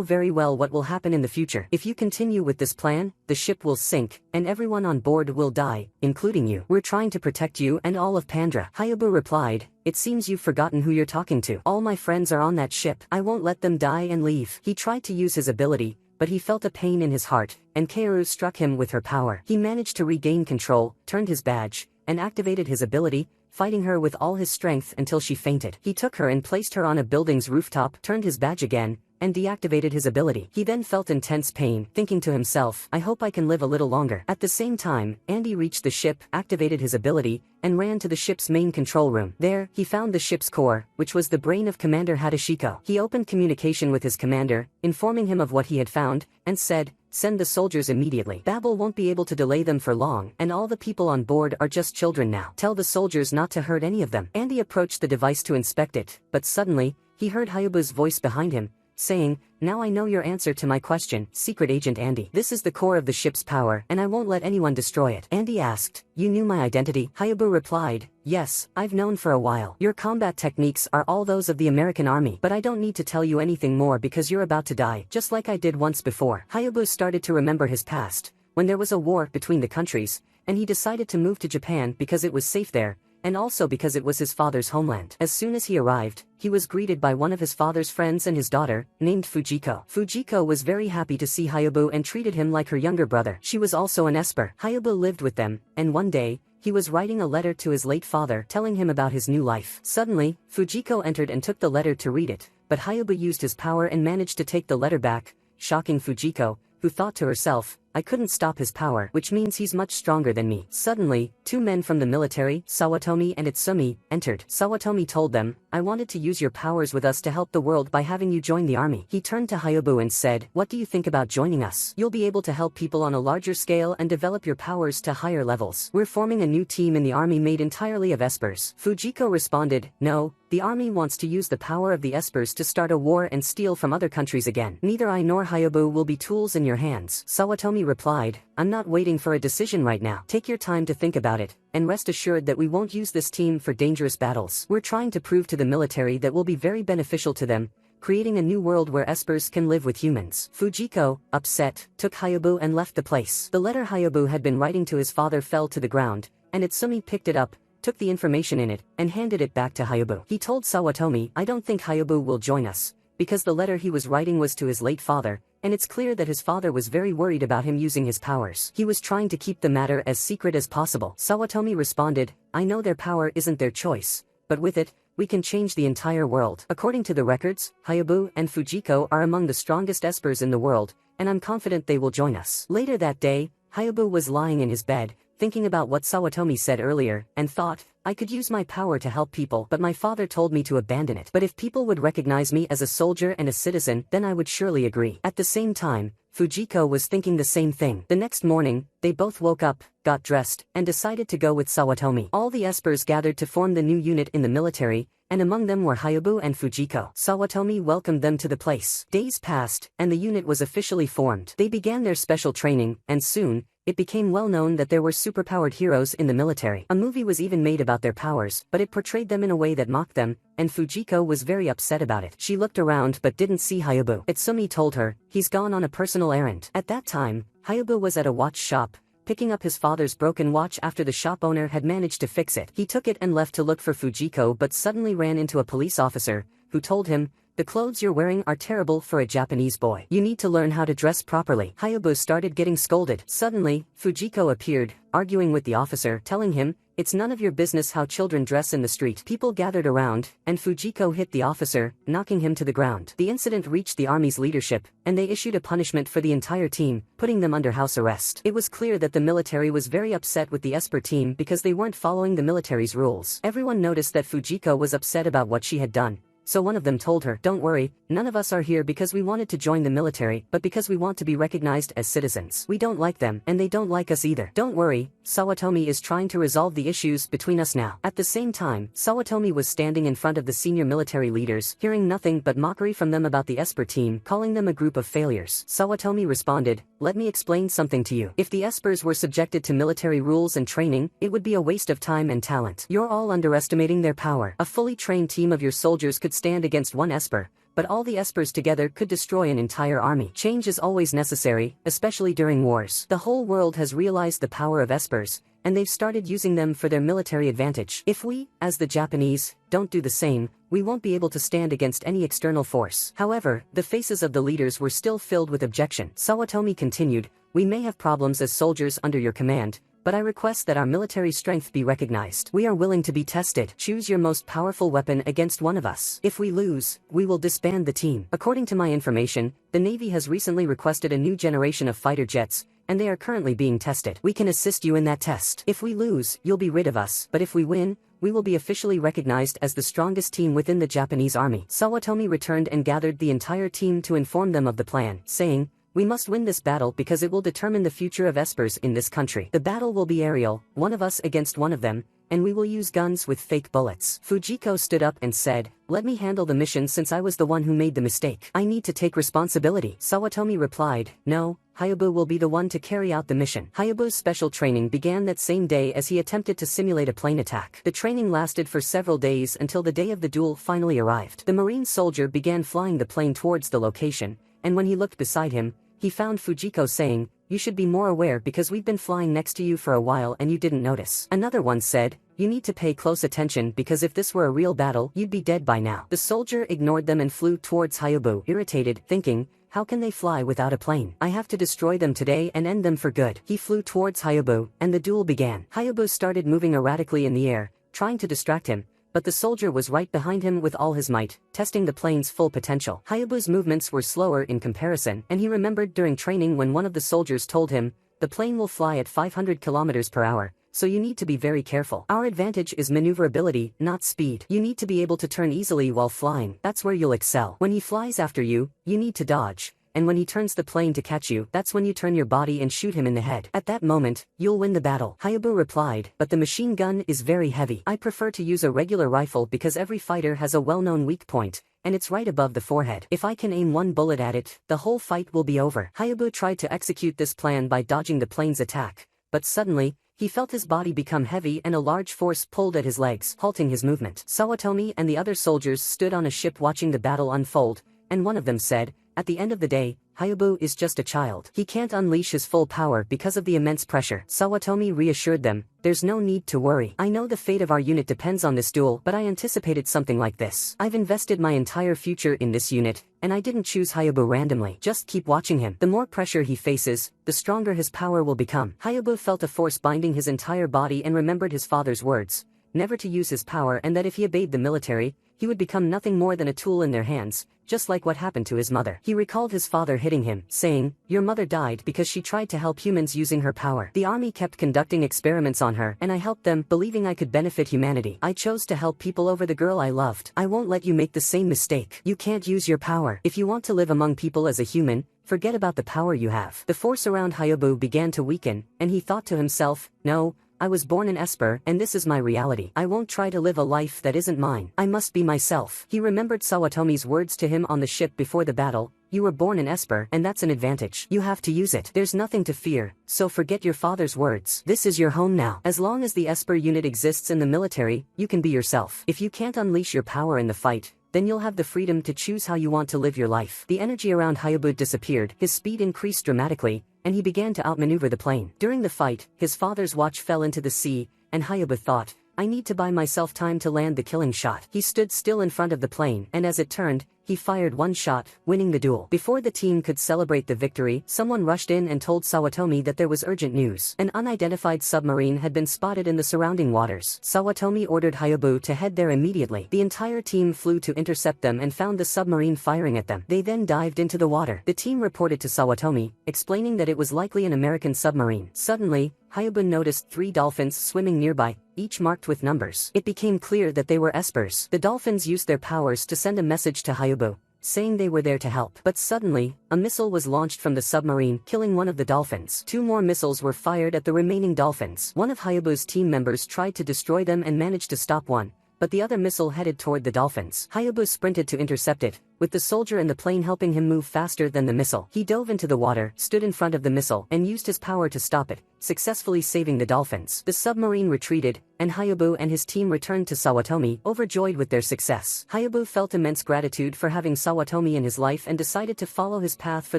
very well what will happen in the future. If you continue with this plan, the ship will sink, and everyone on board will die, including you. We're trying to protect you and all of Pandra. Hayabu replied, it seems you've forgotten who you're talking to. All my friends are on that ship. I won't let them die and leave. He tried to use his ability, but he felt a pain in his heart, and Kaoru struck him with her power. He managed to regain control, turned his badge, and activated his ability, fighting her with all his strength until she fainted. He took her and placed her on a building's rooftop, turned his badge again, and deactivated his ability. He then felt intense pain, thinking to himself, I hope I can live a little longer. At the same time, Andy reached the ship, activated his ability, and ran to the ship's main control room. There, he found the ship's core, which was the brain of Commander Hadashiko. He opened communication with his commander, informing him of what he had found, and said, send the soldiers immediately. Babel won't be able to delay them for long, and all the people on board are just children now. Tell the soldiers not to hurt any of them. Andy approached the device to inspect it, but suddenly, he heard Hayabu's voice behind him, saying, now I know your answer to my question, Secret Agent Andy. This is the core of the ship's power, and I won't let anyone destroy it. Andy asked, you knew my identity? Hayabu replied, yes, I've known for a while. Your combat techniques are all those of the American Army, but I don't need to tell you anything more because you're about to die, just like I did once before. Hayabu started to remember his past, when there was a war between the countries, and he decided to move to Japan because it was safe there, and also because it was his father's homeland. As soon as he arrived, he was greeted by one of his father's friends and his daughter, named Fujiko. Fujiko was very happy to see Hayabu and treated him like her younger brother. She was also an esper. Hayabu lived with them, and one day, he was writing a letter to his late father telling him about his new life. Suddenly, Fujiko entered and took the letter to read it, but Hayabu used his power and managed to take the letter back, shocking Fujiko, who thought to herself, I couldn't stop his power, which means he's much stronger than me. Suddenly, two men from the military, Sawatomi and Itsumi, entered. Sawatomi told them, I wanted to use your powers with us to help the world by having you join the army. He turned to Hayabu and said, what do you think about joining us? You'll be able to help people on a larger scale and develop your powers to higher levels. We're forming a new team in the army made entirely of espers. Fujiko responded, no, the army wants to use the power of the espers to start a war and steal from other countries again. Neither I nor Hayabu will be tools in your hands. Sawatomi replied, I'm not waiting for a decision right now. Take your time to think about it, and rest assured that we won't use this team for dangerous battles. We're trying to prove to the military that we'll be very beneficial to them, creating a new world where espers can live with humans. Fujiko, upset, took Hayabu and left the place. The letter Hayabu had been writing to his father fell to the ground, and Itsumi picked it up, took the information in it, and handed it back to Hayabu. He told Sawatomi, I don't think Hayabu will join us, because the letter he was writing was to his late father, and it's clear that his father was very worried about him using his powers. He was trying to keep the matter as secret as possible. Sawatomi responded, I know their power isn't their choice, but with it, we can change the entire world. According to the records, Hayabu and Fujiko are among the strongest espers in the world, and I'm confident they will join us. Later that day, Hayabu was lying in his bed, thinking about what Sawatomi said earlier, and thought, I could use my power to help people, but my father told me to abandon it. But if people would recognize me as a soldier and a citizen, then I would surely agree. At the same time, Fujiko was thinking the same thing. The next morning, they both woke up, got dressed, and decided to go with Sawatomi. All the espers gathered to form the new unit in the military, and among them were Hayabu and Fujiko. Sawatomi welcomed them to the place. Days passed, and the unit was officially formed. They began their special training, and soon, it became well known that there were superpowered heroes in the military. A movie was even made about their powers, but it portrayed them in a way that mocked them, and Fujiko was very upset about it. She looked around but didn't see Hayabu. Itsumi told her, he's gone on a personal errand. At that time, Hayabu was at a watch shop, picking up his father's broken watch after the shop owner had managed to fix it. He took it and left to look for Fujiko but suddenly ran into a police officer, who told him, "The clothes you're wearing are terrible for a Japanese boy. You need to learn how to dress properly." Hayabu started getting scolded. Suddenly, Fujiko appeared, arguing with the officer, telling him, "It's none of your business how children dress in the street." People gathered around, and Fujiko hit the officer, knocking him to the ground. The incident reached the army's leadership, and they issued a punishment for the entire team, putting them under house arrest. It was clear that the military was very upset with the Esper team because they weren't following the military's rules. Everyone noticed that Fujiko was upset about what she had done. So one of them told her, "Don't worry, none of us are here because we wanted to join the military, but because we want to be recognized as citizens. We don't like them, and they don't like us either. Don't worry, Sawatomi is trying to resolve the issues between us now." At the same time, Sawatomi was standing in front of the senior military leaders, hearing nothing but mockery from them about the Esper team, calling them a group of failures. Sawatomi responded, "Let me explain something to you. If the Espers were subjected to military rules and training, it would be a waste of time and talent. You're all underestimating their power. A fully trained team of your soldiers could stand against one Esper, but all the Espers together could destroy an entire army. Change is always necessary, especially during wars. The whole world has realized the power of Espers, and they've started using them for their military advantage. If we, as the Japanese, don't do the same, we won't be able to stand against any external force." However, the faces of the leaders were still filled with objection. Sawatomi continued, "We may have problems as soldiers under your command, but I request that our military strength be recognized. We are willing to be tested. Choose your most powerful weapon against one of us. If we lose, we will disband the team." According to my information, the Navy has recently requested a new generation of fighter jets, and they are currently being tested. We can assist you in that test. If we lose, you'll be rid of us, but if we win, we will be officially recognized as the strongest team within the Japanese army. Sawatomi returned and gathered the entire team to inform them of the plan, saying, "We must win this battle because it will determine the future of Espers in this country. The battle will be aerial, one of us against one of them, and we will use guns with fake bullets." Fujiko stood up and said, "Let me handle the mission since I was the one who made the mistake. I need to take responsibility." Sawatomi replied, "No, Hayabu will be the one to carry out the mission." Hayabu's special training began that same day as he attempted to simulate a plane attack. The training lasted for several days until the day of the duel finally arrived. The Marine soldier began flying the plane towards the location, and when he looked beside him, he found Fujiko saying, "You should be more aware because we've been flying next to you for a while and you didn't notice." Another one said, "You need to pay close attention because if this were a real battle, you'd be dead by now." The soldier ignored them and flew towards Hayabu, irritated, thinking, "How can they fly without a plane? I have to destroy them today and end them for good." He flew towards Hayabu, and the duel began. Hayabu started moving erratically in the air, trying to distract him, but the soldier was right behind him with all his might, testing the plane's full potential. Hayabu's movements were slower in comparison, and he remembered during training when one of the soldiers told him, "The plane will fly at 500 kilometers per hour, so you need to be very careful. Our advantage is maneuverability, not speed. You need to be able to turn easily while flying. That's where you'll excel. When he flies after you, you need to dodge. And when he turns the plane to catch you, that's when you turn your body and shoot him in the head. At that moment, you'll win the battle." Hayabu replied, "But the machine gun is very heavy. I prefer to use a regular rifle because every fighter has a well-known weak point, and it's right above the forehead. If I can aim one bullet at it, the whole fight will be over." Hayabu tried to execute this plan by dodging the plane's attack, but suddenly, he felt his body become heavy and a large force pulled at his legs, halting his movement. Sawatomi and the other soldiers stood on a ship watching the battle unfold, and one of them said, "At the end of the day, Hayabu is just a child. He can't unleash his full power because of the immense pressure." Sawatomi reassured them, "There's no need to worry. I know the fate of our unit depends on this duel, but I anticipated something like this. I've invested my entire future in this unit, and I didn't choose Hayabu randomly. Just keep watching him. The more pressure he faces, the stronger his power will become." Hayabu felt a force binding his entire body and remembered his father's words, never to use his power, and that if he obeyed the military, he would become nothing more than a tool in their hands, just like what happened to his mother. He recalled his father hitting him, saying, "Your mother died because she tried to help humans using her power. The army kept conducting experiments on her and I helped them, believing I could benefit humanity. I chose to help people over the girl I loved. I won't let you make the same mistake. You can't use your power. If you want to live among people as a human, forget about the power you have." The force around Hayabu began to weaken, and he thought to himself, "No, I was born an Esper and this is my reality. I won't try to live a life that isn't mine. I must be myself." He remembered Sawatomi's words to him on the ship before the battle, "You were born an Esper and that's an advantage. You have to use it. There's nothing to fear, so forget your father's words. This is your home now. As long as the Esper unit exists in the military, you can be yourself. If you can't unleash your power in the fight, then you'll have the freedom to choose how you want to live your life." The energy around Hayabu disappeared, his speed increased dramatically, and he began to outmaneuver the plane. During the fight, his father's watch fell into the sea, and Hayabu thought, "I need to buy myself time to land the killing shot." He stood still in front of the plane, and as it turned, he fired one shot, winning the duel. Before the team could celebrate the victory, someone rushed in and told Sawatomi that there was urgent news. An unidentified submarine had been spotted in the surrounding waters. Sawatomi ordered Hayabu to head there immediately. The entire team flew to intercept them and found the submarine firing at them. They then dived into the water. The team reported to Sawatomi, explaining that it was likely an American submarine. Suddenly, Hayabu noticed 3 dolphins swimming nearby, each marked with numbers. It became clear that they were espers. The dolphins used their powers to send a message to Hayabu, saying they were there to help. But suddenly, a missile was launched from the submarine, killing one of the dolphins. 2 more missiles were fired at the remaining dolphins. One of Hayabu's team members tried to destroy them and managed to stop one, but the other missile headed toward the dolphins. Hayabu sprinted to intercept it, with the soldier in the plane helping him move faster than the missile. He dove into the water, stood in front of the missile, and used his power to stop it, successfully saving the dolphins. The submarine retreated, and Hayabu and his team returned to Sawatomi, overjoyed with their success. Hayabu felt immense gratitude for having Sawatomi in his life and decided to follow his path for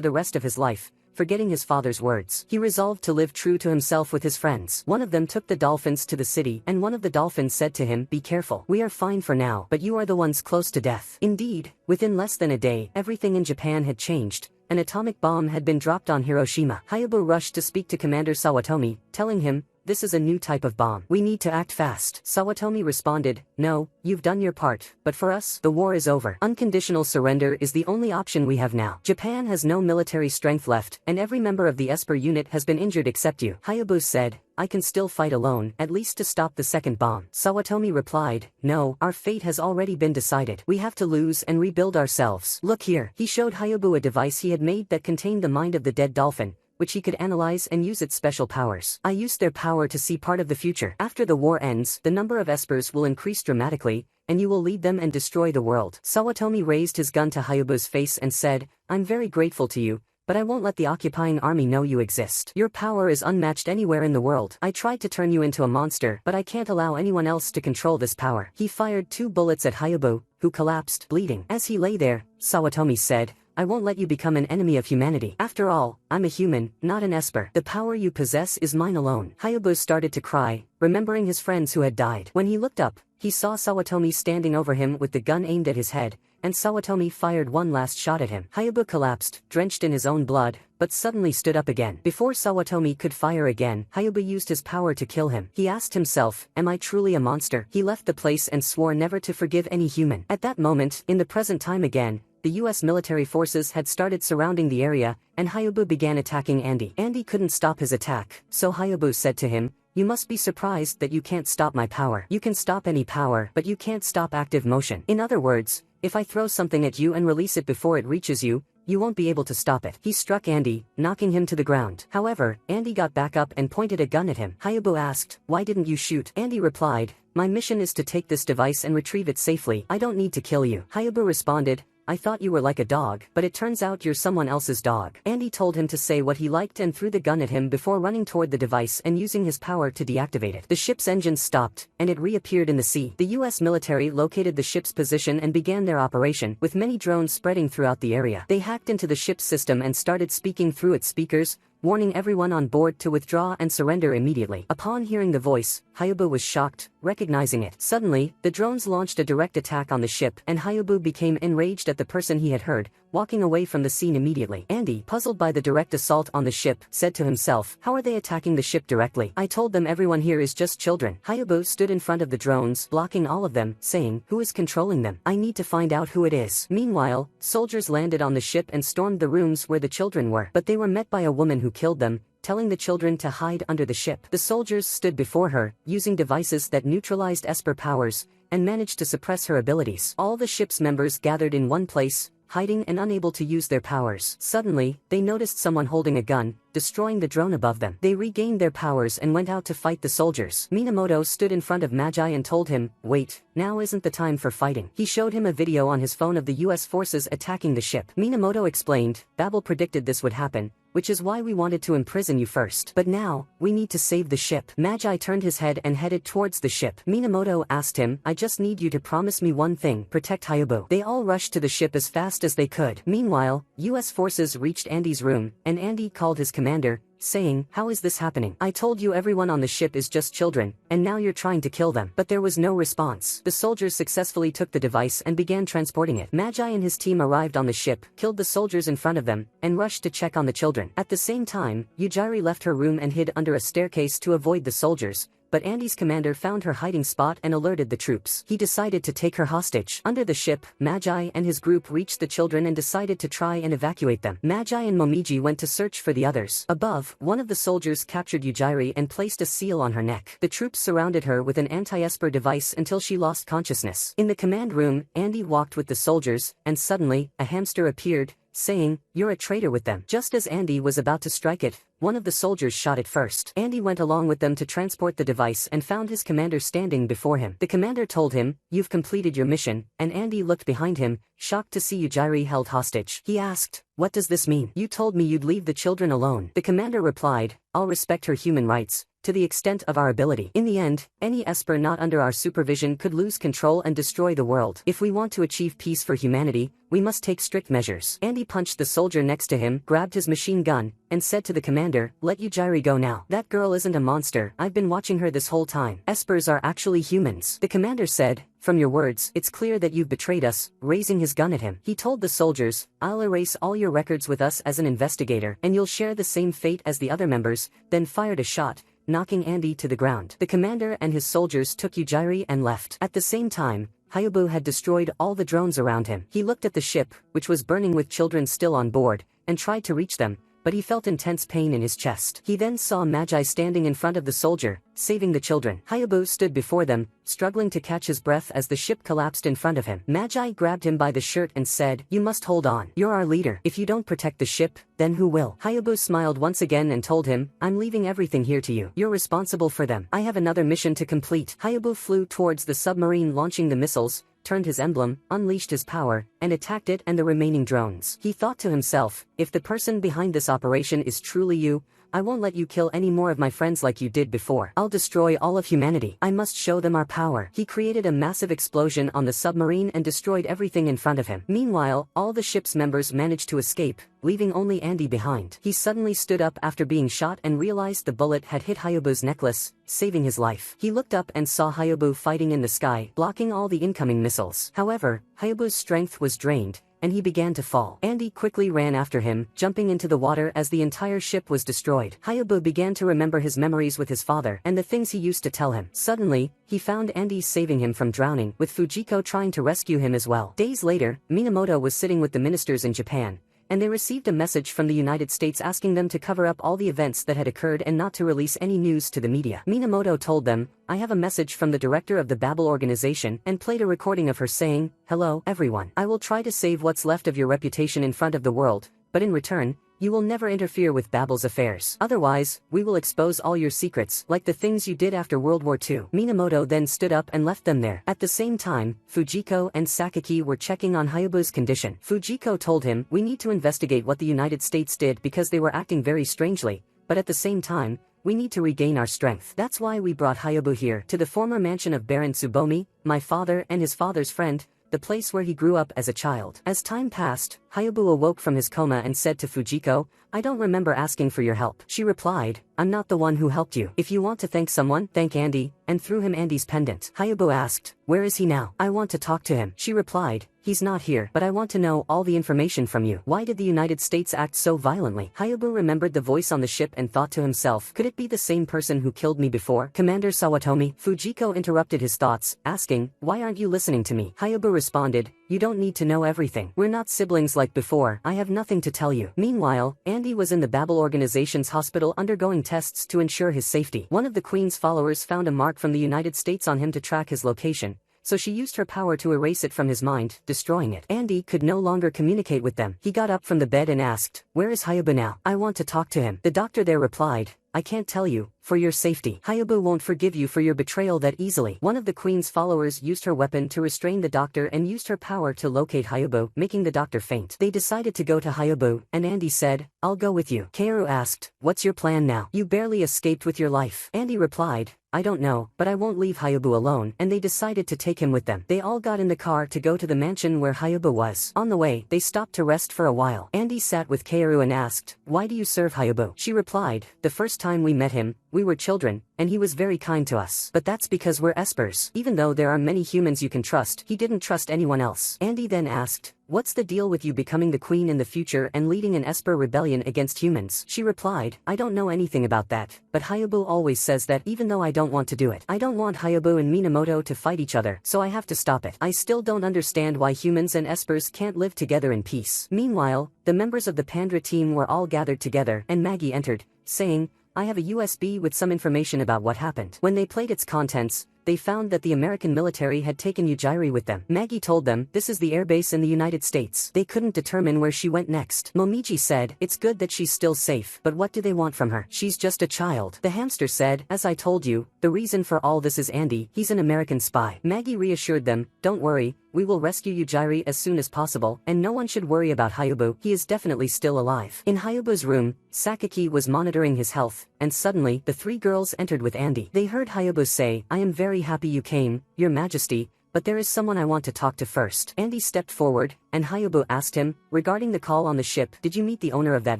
the rest of his life. Forgetting his father's words, he resolved to live true to himself with his friends. One of them took the dolphins to the city, and one of the dolphins said to him, "Be careful. We are fine for now, but you are the ones close to death." Indeed, within less than a day, everything in Japan had changed. An atomic bomb had been dropped on Hiroshima. Hayabu rushed to speak to Commander Sawatomi, telling him, "This is a new type of bomb. We need to act fast." Sawatomi responded, "No, you've done your part, but for us, the war is over. Unconditional surrender is the only option we have now. Japan has no military strength left, and every member of the Esper unit has been injured except you." Hayabu said, "I can still fight alone, at least to stop the second bomb." Sawatomi replied, "No, our fate has already been decided. We have to lose and rebuild ourselves. Look here." He showed Hayabu a device he had made that contained the mind of the dead dolphin, which he could analyze and use its special powers. "I used their power to see part of the future. After the war ends, the number of espers will increase dramatically, and you will lead them and destroy the world." Sawatomi raised his gun to Hayabu's face and said, "I'm very grateful to you, but I won't let the occupying army know you exist. Your power is unmatched anywhere in the world. I tried to turn you into a monster, but I can't allow anyone else to control this power." He fired 2 bullets at Hayabu, who collapsed, bleeding. As he lay there, Sawatomi said, "I won't let you become an enemy of humanity. After all, I'm a human, not an Esper. The power you possess is mine alone." Hayabu started to cry, remembering his friends who had died. When he looked up, he saw Sawatomi standing over him with the gun aimed at his head, and Sawatomi fired one last shot at him. Hayabu collapsed, drenched in his own blood, but suddenly stood up again. Before Sawatomi could fire again, Hayabu used his power to kill him. He asked himself, "Am I truly a monster?" He left the place and swore never to forgive any human. At that moment, in the present time again, the US military forces had started surrounding the area, and Hayabu began attacking Andy. Andy couldn't stop his attack, so Hayabu said to him, "You must be surprised that you can't stop my power. You can stop any power, but you can't stop active motion. In other words, if I throw something at you and release it before it reaches you, you won't be able to stop it." He struck Andy, knocking him to the ground. However, Andy got back up and pointed a gun at him. Hayabu asked, "Why didn't you shoot?" Andy replied, "My mission is to take this device and retrieve it safely. I don't need to kill you." Hayabu responded, "I thought you were like a dog, but it turns out you're someone else's dog." Andy told him to say what he liked and threw the gun at him before running toward the device and using his power to deactivate it. The ship's engines stopped, and it reappeared in the sea. The US military located the ship's position and began their operation, with many drones spreading throughout the area. They hacked into the ship's system and started speaking through its speakers, warning everyone on board to withdraw and surrender immediately. Upon hearing the voice, Hayabu was shocked, recognizing it. Suddenly, the drones launched a direct attack on the ship, and Hayabu became enraged at the person he had heard, walking away from the scene immediately. Andy, puzzled by the direct assault on the ship, said to himself, how are they attacking the ship directly? I told them everyone here is just children. Hayabu stood in front of the drones, blocking all of them, saying, who is controlling them? I need to find out who it is. Meanwhile, soldiers landed on the ship and stormed the rooms where the children were, but they were met by a woman who killed them, telling the children to hide under the ship. The soldiers stood before her, using devices that neutralized Esper powers, and managed to suppress her abilities. All the ship's members gathered in one place, hiding and unable to use their powers. Suddenly, they noticed someone holding a gun, destroying the drone above them. They regained their powers and went out to fight the soldiers. Minamoto stood in front of Magi and told him, wait, now isn't the time for fighting. He showed him a video on his phone of the US forces attacking the ship. Minamoto explained, Babel predicted this would happen, which is why we wanted to imprison you first. But now, we need to save the ship. Magi turned his head and headed towards the ship. Minamoto asked him, I just need you to promise me one thing, protect Hayabu. They all rushed to the ship as fast as they could. Meanwhile, US forces reached Andy's room, and Andy called his commander, saying, how is this happening? I told you everyone on the ship is just children, and now you're trying to kill them. But there was no response. The soldiers successfully took the device and began transporting it. Magi and his team arrived on the ship, killed the soldiers in front of them, and rushed to check on the children. At the same time, Yujiri left her room and hid under a staircase to avoid the soldiers, but Andy's commander found her hiding spot and alerted the troops. He decided to take her hostage. Under the ship, Magi and his group reached the children and decided to try and evacuate them. Magi and Momiji went to search for the others. Above, one of the soldiers captured Yujiri and placed a seal on her neck. The troops surrounded her with an anti-Esper device until she lost consciousness. In the command room, Andy walked with the soldiers, and suddenly, a hamster appeared, saying, you're a traitor with them. Just as Andy was about to strike it, one of the soldiers shot it first. Andy went along with them to transport the device and found his commander standing before him. The commander told him, you've completed your mission, and Andy looked behind him, shocked to see Yujiri held hostage. He asked, what does this mean? You told me you'd leave the children alone. The commander replied, I'll respect her human rights, to the extent of our ability. In the end, any Esper not under our supervision could lose control and destroy the world. If we want to achieve peace for humanity, we must take strict measures. Andy punched the soldier next to him, grabbed his machine gun, and said to the commander, let Yujiri go now. That girl isn't a monster, I've been watching her this whole time. Espers are actually humans. The commander said, from your words, it's clear that you've betrayed us, raising his gun at him. He told the soldiers, I'll erase all your records with us as an investigator, and you'll share the same fate as the other members, then fired a shot, knocking Andy to the ground. The commander and his soldiers took Yujiri and left. At the same time, Hayabu had destroyed all the drones around him. He looked at the ship, which was burning with children still on board, and tried to reach them, but he felt intense pain in his chest. He then saw Magi standing in front of the soldier, saving the children. Hayabu stood before them, struggling to catch his breath as the ship collapsed in front of him. Magi grabbed him by the shirt and said, you must hold on. You're our leader. If you don't protect the ship, then who will? Hayabu smiled once again and told him, I'm leaving everything here to you. You're responsible for them. I have another mission to complete. Hayabu flew towards the submarine launching the missiles, turned his emblem, unleashed his power, and attacked it and the remaining drones. He thought to himself, if the person behind this operation is truly you, I won't let you kill any more of my friends like you did before. I'll destroy all of humanity. I must show them our power. He created a massive explosion on the submarine and destroyed everything in front of him. Meanwhile, all the ship's members managed to escape, leaving only Andy behind. He suddenly stood up after being shot and realized the bullet had hit Hayabu's necklace, saving his life. He looked up and saw Hayabu fighting in the sky, blocking all the incoming missiles. However, Hayabu's strength was drained, and he began to fall. Andy quickly ran after him, jumping into the water as the entire ship was destroyed. Hayabu began to remember his memories with his father and the things he used to tell him. Suddenly, he found Andy saving him from drowning, with Fujiko trying to rescue him as well. Days later, Minamoto was sitting with the ministers in Japan, and they received a message from the United States asking them to cover up all the events that had occurred and not to release any news to the media. Minamoto told them, I have a message from the director of the Babel organization, and played a recording of her saying, hello, everyone. I will try to save what's left of your reputation in front of the world, but in return, you will never interfere with Babel's affairs. Otherwise, we will expose all your secrets, like the things you did after World War II. Minamoto then stood up and left them there. At the same time, Fujiko and Sakaki were checking on Hayabu's condition. Fujiko told him, we need to investigate what the United States did because they were acting very strangely, but at the same time, we need to regain our strength. That's why we brought Hayabu here, to the former mansion of Baron Tsubomi, my father and his father's friend, the place where he grew up as a child. As time passed, Hayabu awoke from his coma and said to Fujiko, I don't remember asking for your help. She replied, I'm not the one who helped you. If you want to thank someone, thank Andy, and threw him Andy's pendant. Hayabu asked, where is he now? I want to talk to him. She replied, He's not here, but I want to know all the information from you. Why did the United States act so violently? Hayabu remembered the voice on the ship and thought to himself, could it be the same person who killed me before? Commander Sawatomi? Fujiko interrupted his thoughts, asking, why aren't you listening to me? Hayabu responded, you don't need to know everything. We're not siblings like before. I have nothing to tell you. Meanwhile, Andy was in the Babel organization's hospital undergoing tests to ensure his safety. One of the Queen's followers found a mark from the United States on him to track his location, so she used her power to erase it from his mind, destroying it. Andy could no longer communicate with them. He got up from the bed and asked, where is Hayabu now? I want to talk to him. The doctor there replied, I can't tell you, for your safety. Hayabu won't forgive you for your betrayal that easily. One of the Queen's followers used her weapon to restrain the doctor and used her power to locate Hayabu, making the doctor faint. They decided to go to Hayabu, and Andy said, I'll go with you. Kaoru asked, what's your plan now? You barely escaped with your life. Andy replied, I don't know, but I won't leave Hayabu alone, and they decided to take him with them. They all got in the car to go to the mansion where Hayabu was. On the way, they stopped to rest for a while. Andy sat with Kaoru and asked, why do you serve Hayabu? She replied, the first time we met him, we were children, and he was very kind to us. But that's because we're espers. Even though there are many humans you can trust, he didn't trust anyone else. Andy then asked, what's the deal with you becoming the queen in the future and leading an esper rebellion against humans? She replied, I don't know anything about that, but Hayabu always says that even though I don't want to do it. I don't want Hayabu and Minamoto to fight each other, so I have to stop it. I still don't understand why humans and espers can't live together in peace. Meanwhile, the members of the Pandra team were all gathered together, and Maggie entered, saying, I have a USB with some information about what happened. When they played its contents, they found that the American military had taken Yujiri with them. Maggie told them, this is the airbase in the United States. They couldn't determine where she went next. Momiji said, it's good that she's still safe, but what do they want from her? She's just a child. The hamster said, as I told you, the reason for all this is Andy. He's an American spy. Maggie reassured them, don't worry, we will rescue Yujiri as soon as possible, and no one should worry about Hayabu. He is definitely still alive. In Hayabu's room, Sakaki was monitoring his health, and suddenly, the three girls entered with Andy. They heard Hayabu say, I am very happy you came, Your Majesty, but there is someone I want to talk to first. Andy stepped forward, and Hayabu asked him, regarding the call on the ship, did you meet the owner of that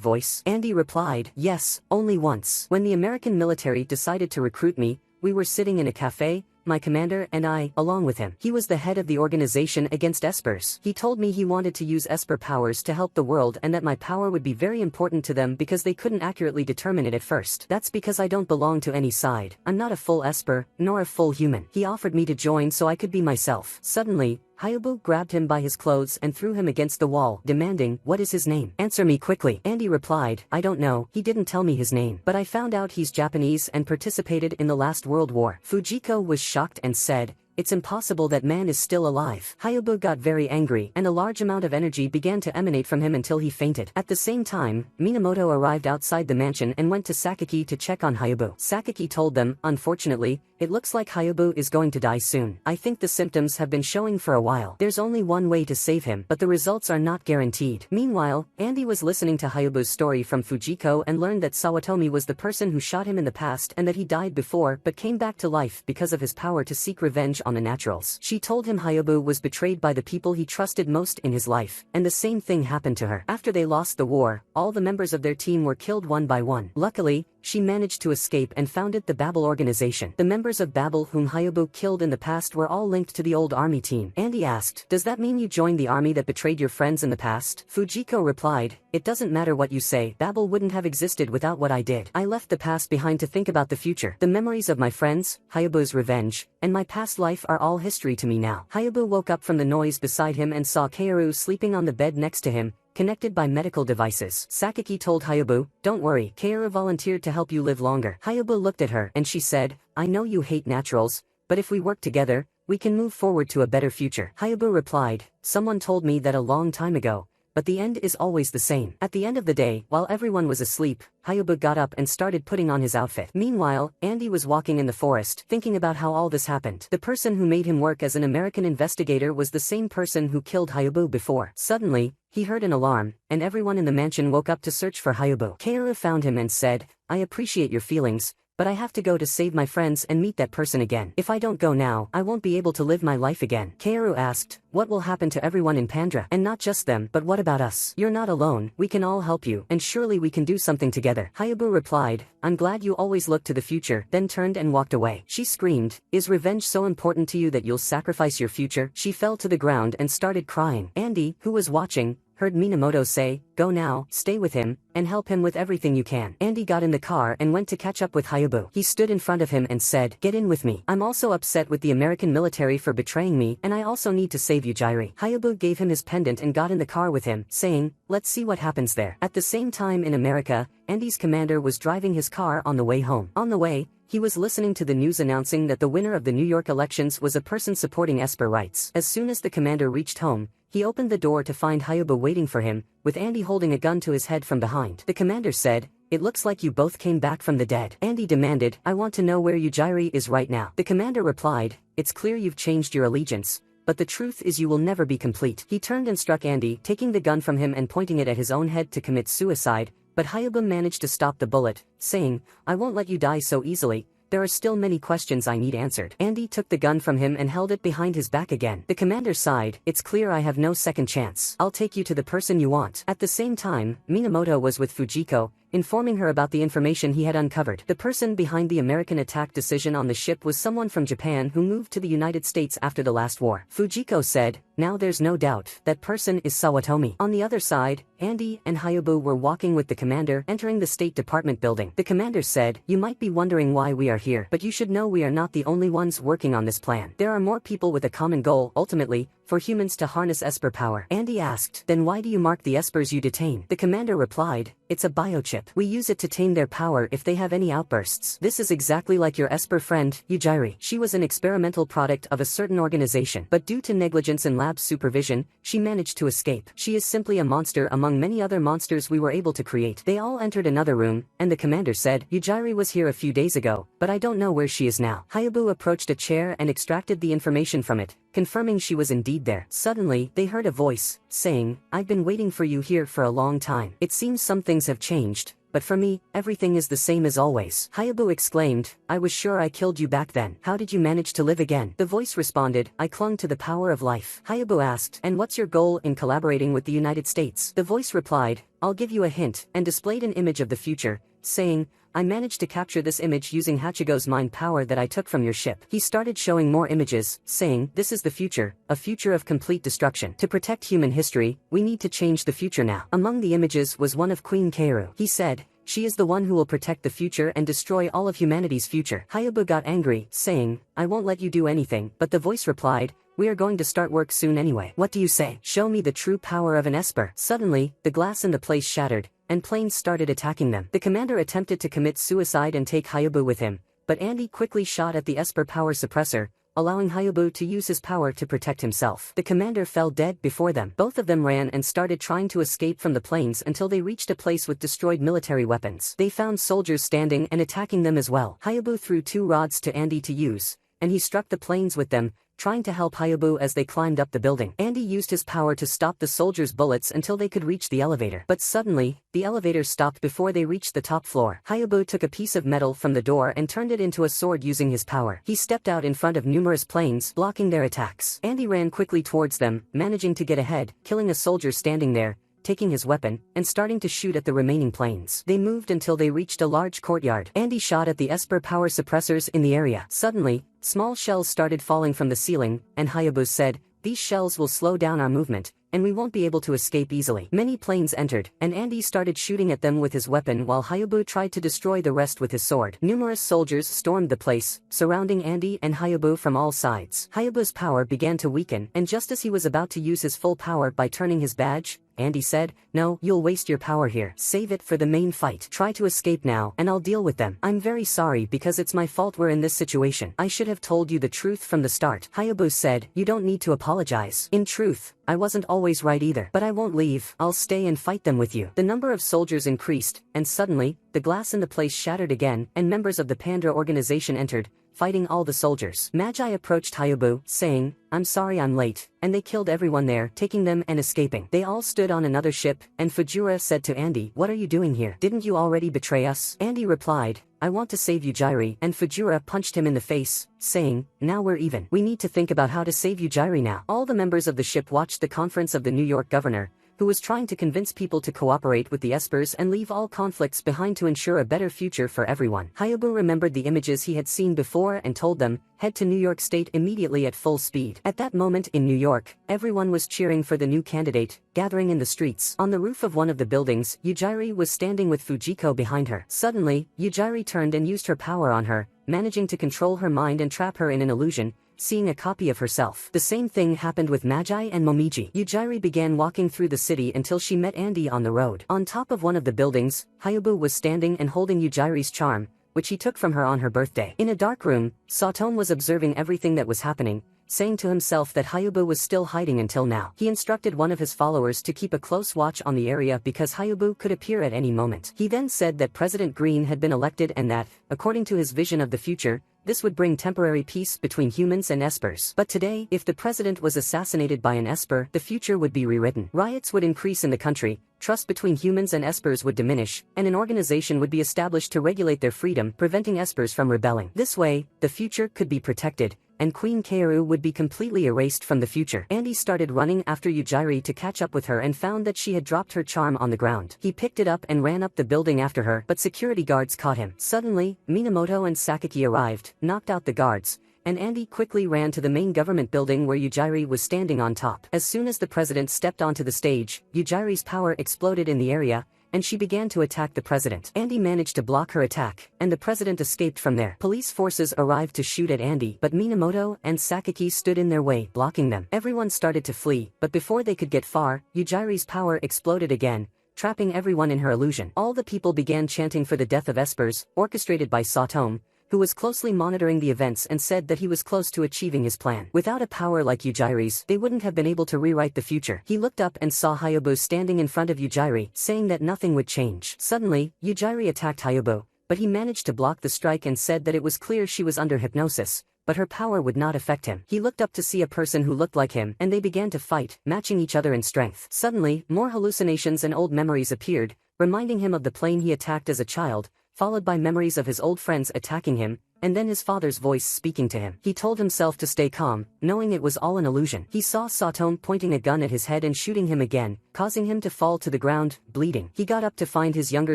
voice? Andy replied, yes, only once. When the American military decided to recruit me, we were sitting in a cafe, my commander and I, along with him. He was the head of the organization against espers. He told me he wanted to use esper powers to help the world and that my power would be very important to them because they couldn't accurately determine it at first. That's because I don't belong to any side. I'm not a full esper, nor a full human. He offered me to join so I could be myself. Suddenly, Hayabu grabbed him by his clothes and threw him against the wall, demanding, what is his name? Answer me quickly. Andy replied, I don't know, he didn't tell me his name, but I found out he's Japanese and participated in the last World War. Fujiko was shocked and said, it's impossible that man is still alive. Hayabu got very angry, and a large amount of energy began to emanate from him until he fainted. At the same time, Minamoto arrived outside the mansion and went to Sakaki to check on Hayabu. Sakaki told them, unfortunately, it looks like Hayabu is going to die soon. I think the symptoms have been showing for a while. There's only one way to save him, but the results are not guaranteed. Meanwhile, Andy was listening to Hayabu's story from Fujiko and learned that Sawatomi was the person who shot him in the past and that he died before but came back to life because of his power to seek revenge on the naturals. She told him Hayabu was betrayed by the people he trusted most in his life, and the same thing happened to her. After they lost the war, all the members of their team were killed one by one. Luckily, she managed to escape and founded the Babel organization. The members of Babel whom Hayabu killed in the past were all linked to the old army team. Andy asked, does that mean you joined the army that betrayed your friends in the past? Fujiko replied, it doesn't matter what you say, Babel wouldn't have existed without what I did. I left the past behind to think about the future. The memories of my friends, Hayabu's revenge, and my past life are all history to me now. Hayabu woke up from the noise beside him and saw Kaoru sleeping on the bed next to him, connected by medical devices. Sakaki told Hayabu, don't worry, Kaoru volunteered to help you live longer. Hayabu looked at her and she said, I know you hate naturals, but if we work together, we can move forward to a better future. Hayabu replied, someone told me that a long time ago, but the end is always the same. At the end of the day, while everyone was asleep, Hayabu got up and started putting on his outfit. Meanwhile, Andy was walking in the forest, thinking about how all this happened. The person who made him work as an American investigator was the same person who killed Hayabu before. Suddenly, he heard an alarm, and everyone in the mansion woke up to search for Hayabu. Kaoru found him and said, I appreciate your feelings, but I have to go to save my friends and meet that person again. If I don't go now, I won't be able to live my life again. Kaoru asked, what will happen to everyone in Pandra? And not just them, but what about us? You're not alone, we can all help you, and surely we can do something together. Hayabu replied, I'm glad you always look to the future, then turned and walked away. She screamed, is revenge so important to you that you'll sacrifice your future? She fell to the ground and started crying. Andy, who was watching, heard Minamoto say, go now, stay with him, and help him with everything you can. Andy got in the car and went to catch up with Hayabu. He stood in front of him and said, get in with me. I'm also upset with the American military for betraying me, and I also need to save you, Jairi. Hayabu gave him his pendant and got in the car with him, saying, let's see what happens there. At the same time in America, Andy's commander was driving his car on the way home. On the way, he was listening to the news announcing that the winner of the New York elections was a person supporting Esper rights. As soon as the commander reached home, he opened the door to find Hayabu waiting for him, with Andy holding a gun to his head from behind. The commander said, it looks like you both came back from the dead. Andy demanded, I want to know where Yujiri is right now. The commander replied, it's clear you've changed your allegiance, but the truth is you will never be complete. He turned and struck Andy, taking the gun from him and pointing it at his own head to commit suicide, but Hayabu managed to stop the bullet, saying, I won't let you die so easily. There are still many questions I need answered. Andy took the gun from him and held it behind his back again. The commander sighed, it's clear I have no second chance. I'll take you to the person you want. At the same time, Minamoto was with Fujiko, informing her about the information he had uncovered. The person behind the American attack decision on the ship was someone from Japan who moved to the United States after the last war. Fujiko said, now there's no doubt, that person is Sawatomi. On the other side, Andy and Hayabu were walking with the commander entering the State Department building. The commander said, you might be wondering why we are here, but you should know we are not the only ones working on this plan. There are more people with a common goal, ultimately, for humans to harness Esper power. Andy asked, then why do you mark the Espers you detain? The commander replied, it's a biochip. We use it to tame their power if they have any outbursts. This is exactly like your Esper friend, Yujiri. She was an experimental product of a certain organization, but due to negligence in lab supervision, she managed to escape. She is simply a monster among many other monsters we were able to create. They all entered another room, and the commander said, Yujiri was here a few days ago, but I don't know where she is now. Hayabu approached a chair and extracted the information from it, confirming she was indeed there. Suddenly, they heard a voice, saying, I've been waiting for you here for a long time. It seems some things have changed, but for me, everything is the same as always. Hayabu exclaimed, I was sure I killed you back then. How did you manage to live again? The voice responded, I clung to the power of life. Hayabu asked, and what's your goal in collaborating with the United States? The voice replied, I'll give you a hint, and displayed an image of the future, saying, I managed to capture this image using Hachigo's mind power that I took from your ship. He started showing more images, saying, this is the future, a future of complete destruction. To protect human history, we need to change the future now. Among the images was one of Queen Kaoru. He said, she is the one who will protect the future and destroy all of humanity's future. Hayabu got angry, saying, I won't let you do anything, but the voice replied, we are going to start work soon anyway. What do you say? Show me the true power of an Esper. Suddenly, the glass in the place shattered, and planes started attacking them. The commander attempted to commit suicide and take Hayabu with him, but Andy quickly shot at the Esper power suppressor, allowing Hayabu to use his power to protect himself. The commander fell dead before them. Both of them ran and started trying to escape from the planes until they reached a place with destroyed military weapons. They found soldiers standing and attacking them as well. Hayabu threw 2 rods to Andy to use, and he struck the planes with them, trying to help Hayabu as they climbed up the building. Andy used his power to stop the soldiers' bullets until they could reach the elevator. But suddenly, the elevator stopped before they reached the top floor. Hayabu took a piece of metal from the door and turned it into a sword using his power. He stepped out in front of numerous planes, blocking their attacks. Andy ran quickly towards them, managing to get ahead, killing a soldier standing there, taking his weapon, and starting to shoot at the remaining planes. They moved until they reached a large courtyard. Andy shot at the Esper power suppressors in the area. Suddenly, small shells started falling from the ceiling, and Hayabu said, these shells will slow down our movement, and we won't be able to escape easily. Many planes entered, and Andy started shooting at them with his weapon while Hayabu tried to destroy the rest with his sword. Numerous soldiers stormed the place, surrounding Andy and Hayabu from all sides. Hayabu's power began to weaken, and just as he was about to use his full power by turning his badge, Andy said, no, you'll waste your power here. Save it for the main fight. Try to escape now, and I'll deal with them. I'm very sorry because it's my fault we're in this situation. I should have told you the truth from the start. Hayabu said, you don't need to apologize. In truth, I wasn't always right either. But I won't leave. I'll stay and fight them with you. The number of soldiers increased, and suddenly, the glass in the place shattered again, and members of the Pandra organization entered, fighting all the soldiers. Magi approached Hayabu, saying, I'm sorry I'm late, and they killed everyone there, taking them and escaping. They all stood on another ship, and Fujura said to Andy, what are you doing here? Didn't you already betray us? Andy replied, I want to save Yujiri, and Fujura punched him in the face, saying, now we're even. We need to think about how to save Yujiri now. All the members of the ship watched the conference of the New York governor, who was trying to convince people to cooperate with the Espers and leave all conflicts behind to ensure a better future for everyone. Hayabu remembered the images he had seen before and told them, head to New York State immediately at full speed. At that moment in New York, everyone was cheering for the new candidate, gathering in the streets. On the roof of one of the buildings, Yujiri was standing with Fujiko behind her. Suddenly, Yujiri turned and used her power on her, managing to control her mind and trap her in an illusion, seeing a copy of herself. The same thing happened with Magi and Momiji. Yujiri began walking through the city until she met Andy on the road. On top of one of the buildings, Hayabu was standing and holding Yujiri's charm, which he took from her on her birthday. In a dark room, Satomu was observing everything that was happening, saying to himself that Hayabu was still hiding until now. He instructed one of his followers to keep a close watch on the area because Hayabu could appear at any moment. He then said that President Green had been elected and that, according to his vision of the future, this would bring temporary peace between humans and Espers. But today, if the president was assassinated by an Esper, the future would be rewritten. Riots would increase in the country, trust between humans and Espers would diminish, and an organization would be established to regulate their freedom, preventing Espers from rebelling. This way, the future could be protected, and Queen Kaoru would be completely erased from the future. Andy started running after Yujiri to catch up with her and found that she had dropped her charm on the ground. He picked it up and ran up the building after her, but security guards caught him. Suddenly, Minamoto and Sakaki arrived, knocked out the guards, and Andy quickly ran to the main government building where Yujiri was standing on top. As soon as the president stepped onto the stage, Yujiri's power exploded in the area, and she began to attack the president. Andy managed to block her attack, and the president escaped from there. Police forces arrived to shoot at Andy, but Minamoto and Sakaki stood in their way, blocking them. Everyone started to flee, but before they could get far, Yujiri's power exploded again, trapping everyone in her illusion. All the people began chanting for the death of Espers, orchestrated by Satomu, who was closely monitoring the events and said that he was close to achieving his plan. Without a power like Yujiri's, they wouldn't have been able to rewrite the future. He looked up and saw Hayabu standing in front of Yujiri, saying that nothing would change. Suddenly, Yujiri attacked Hayabu, but he managed to block the strike and said that it was clear she was under hypnosis, but her power would not affect him. He looked up to see a person who looked like him, and they began to fight, matching each other in strength. Suddenly, more hallucinations and old memories appeared, reminding him of the plane he attacked as a child, followed by memories of his old friends attacking him, and then his father's voice speaking to him. He told himself to stay calm, knowing it was all an illusion. He saw Satomu pointing a gun at his head and shooting him again, causing him to fall to the ground, bleeding. He got up to find his younger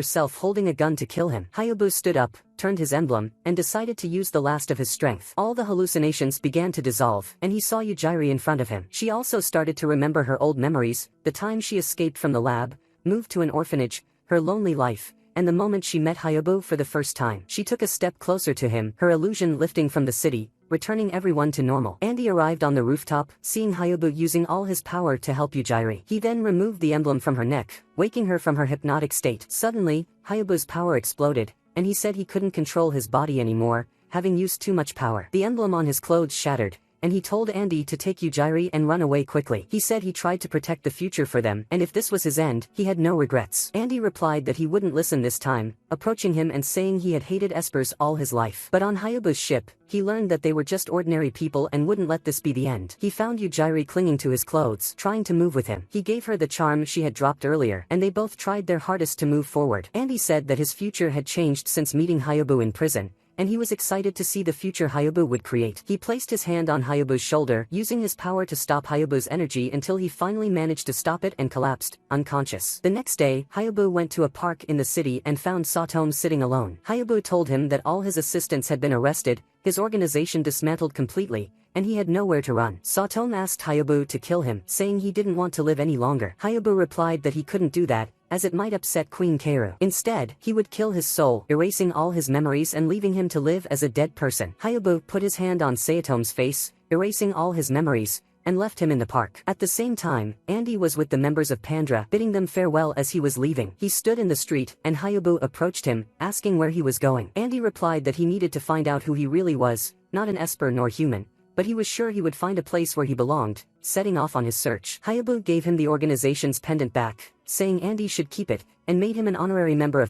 self holding a gun to kill him. Hayabu stood up, turned his emblem, and decided to use the last of his strength. All the hallucinations began to dissolve, and he saw Yujiri in front of him. She also started to remember her old memories, the time she escaped from the lab, moved to an orphanage, her lonely life, and the moment she met Hayabu for the first time. She took a step closer to him, her illusion lifting from the city, returning everyone to normal. Andy arrived on the rooftop, seeing Hayabu using all his power to help Yujiri. He then removed the emblem from her neck, waking her from her hypnotic state. Suddenly, Hayabu's power exploded, and he said he couldn't control his body anymore, having used too much power. The emblem on his clothes shattered, and he told Andy to take Yujiri and run away quickly. He said he tried to protect the future for them, and if this was his end, he had no regrets. Andy replied that he wouldn't listen this time, approaching him and saying he had hated Espers all his life. But on Hayabu's ship, he learned that they were just ordinary people and wouldn't let this be the end. He found Yujiri clinging to his clothes, trying to move with him. He gave her the charm she had dropped earlier, and they both tried their hardest to move forward. Andy said that his future had changed since meeting Hayabu in prison, and he was excited to see the future Hayabu would create. He placed his hand on Hayabu's shoulder, using his power to stop Hayabu's energy until he finally managed to stop it and collapsed, unconscious. The next day, Hayabu went to a park in the city and found Satomu sitting alone. Hayabu told him that all his assistants had been arrested, his organization dismantled completely, and he had nowhere to run. Satomu asked Hayabu to kill him, saying he didn't want to live any longer. Hayabu replied that he couldn't do that, as it might upset Queen Kaoru. Instead, he would kill his soul, erasing all his memories and leaving him to live as a dead person. Hayabu put his hand on Sayatome's face, erasing all his memories, and left him in the park. At the same time, Andy was with the members of Pandra, bidding them farewell as he was leaving. He stood in the street, and Hayabu approached him, asking where he was going. Andy replied that he needed to find out who he really was, not an Esper nor human, but he was sure he would find a place where he belonged, setting off on his search. Hayabu gave him the organization's pendant back, saying Andy should keep it, and made him an honorary member of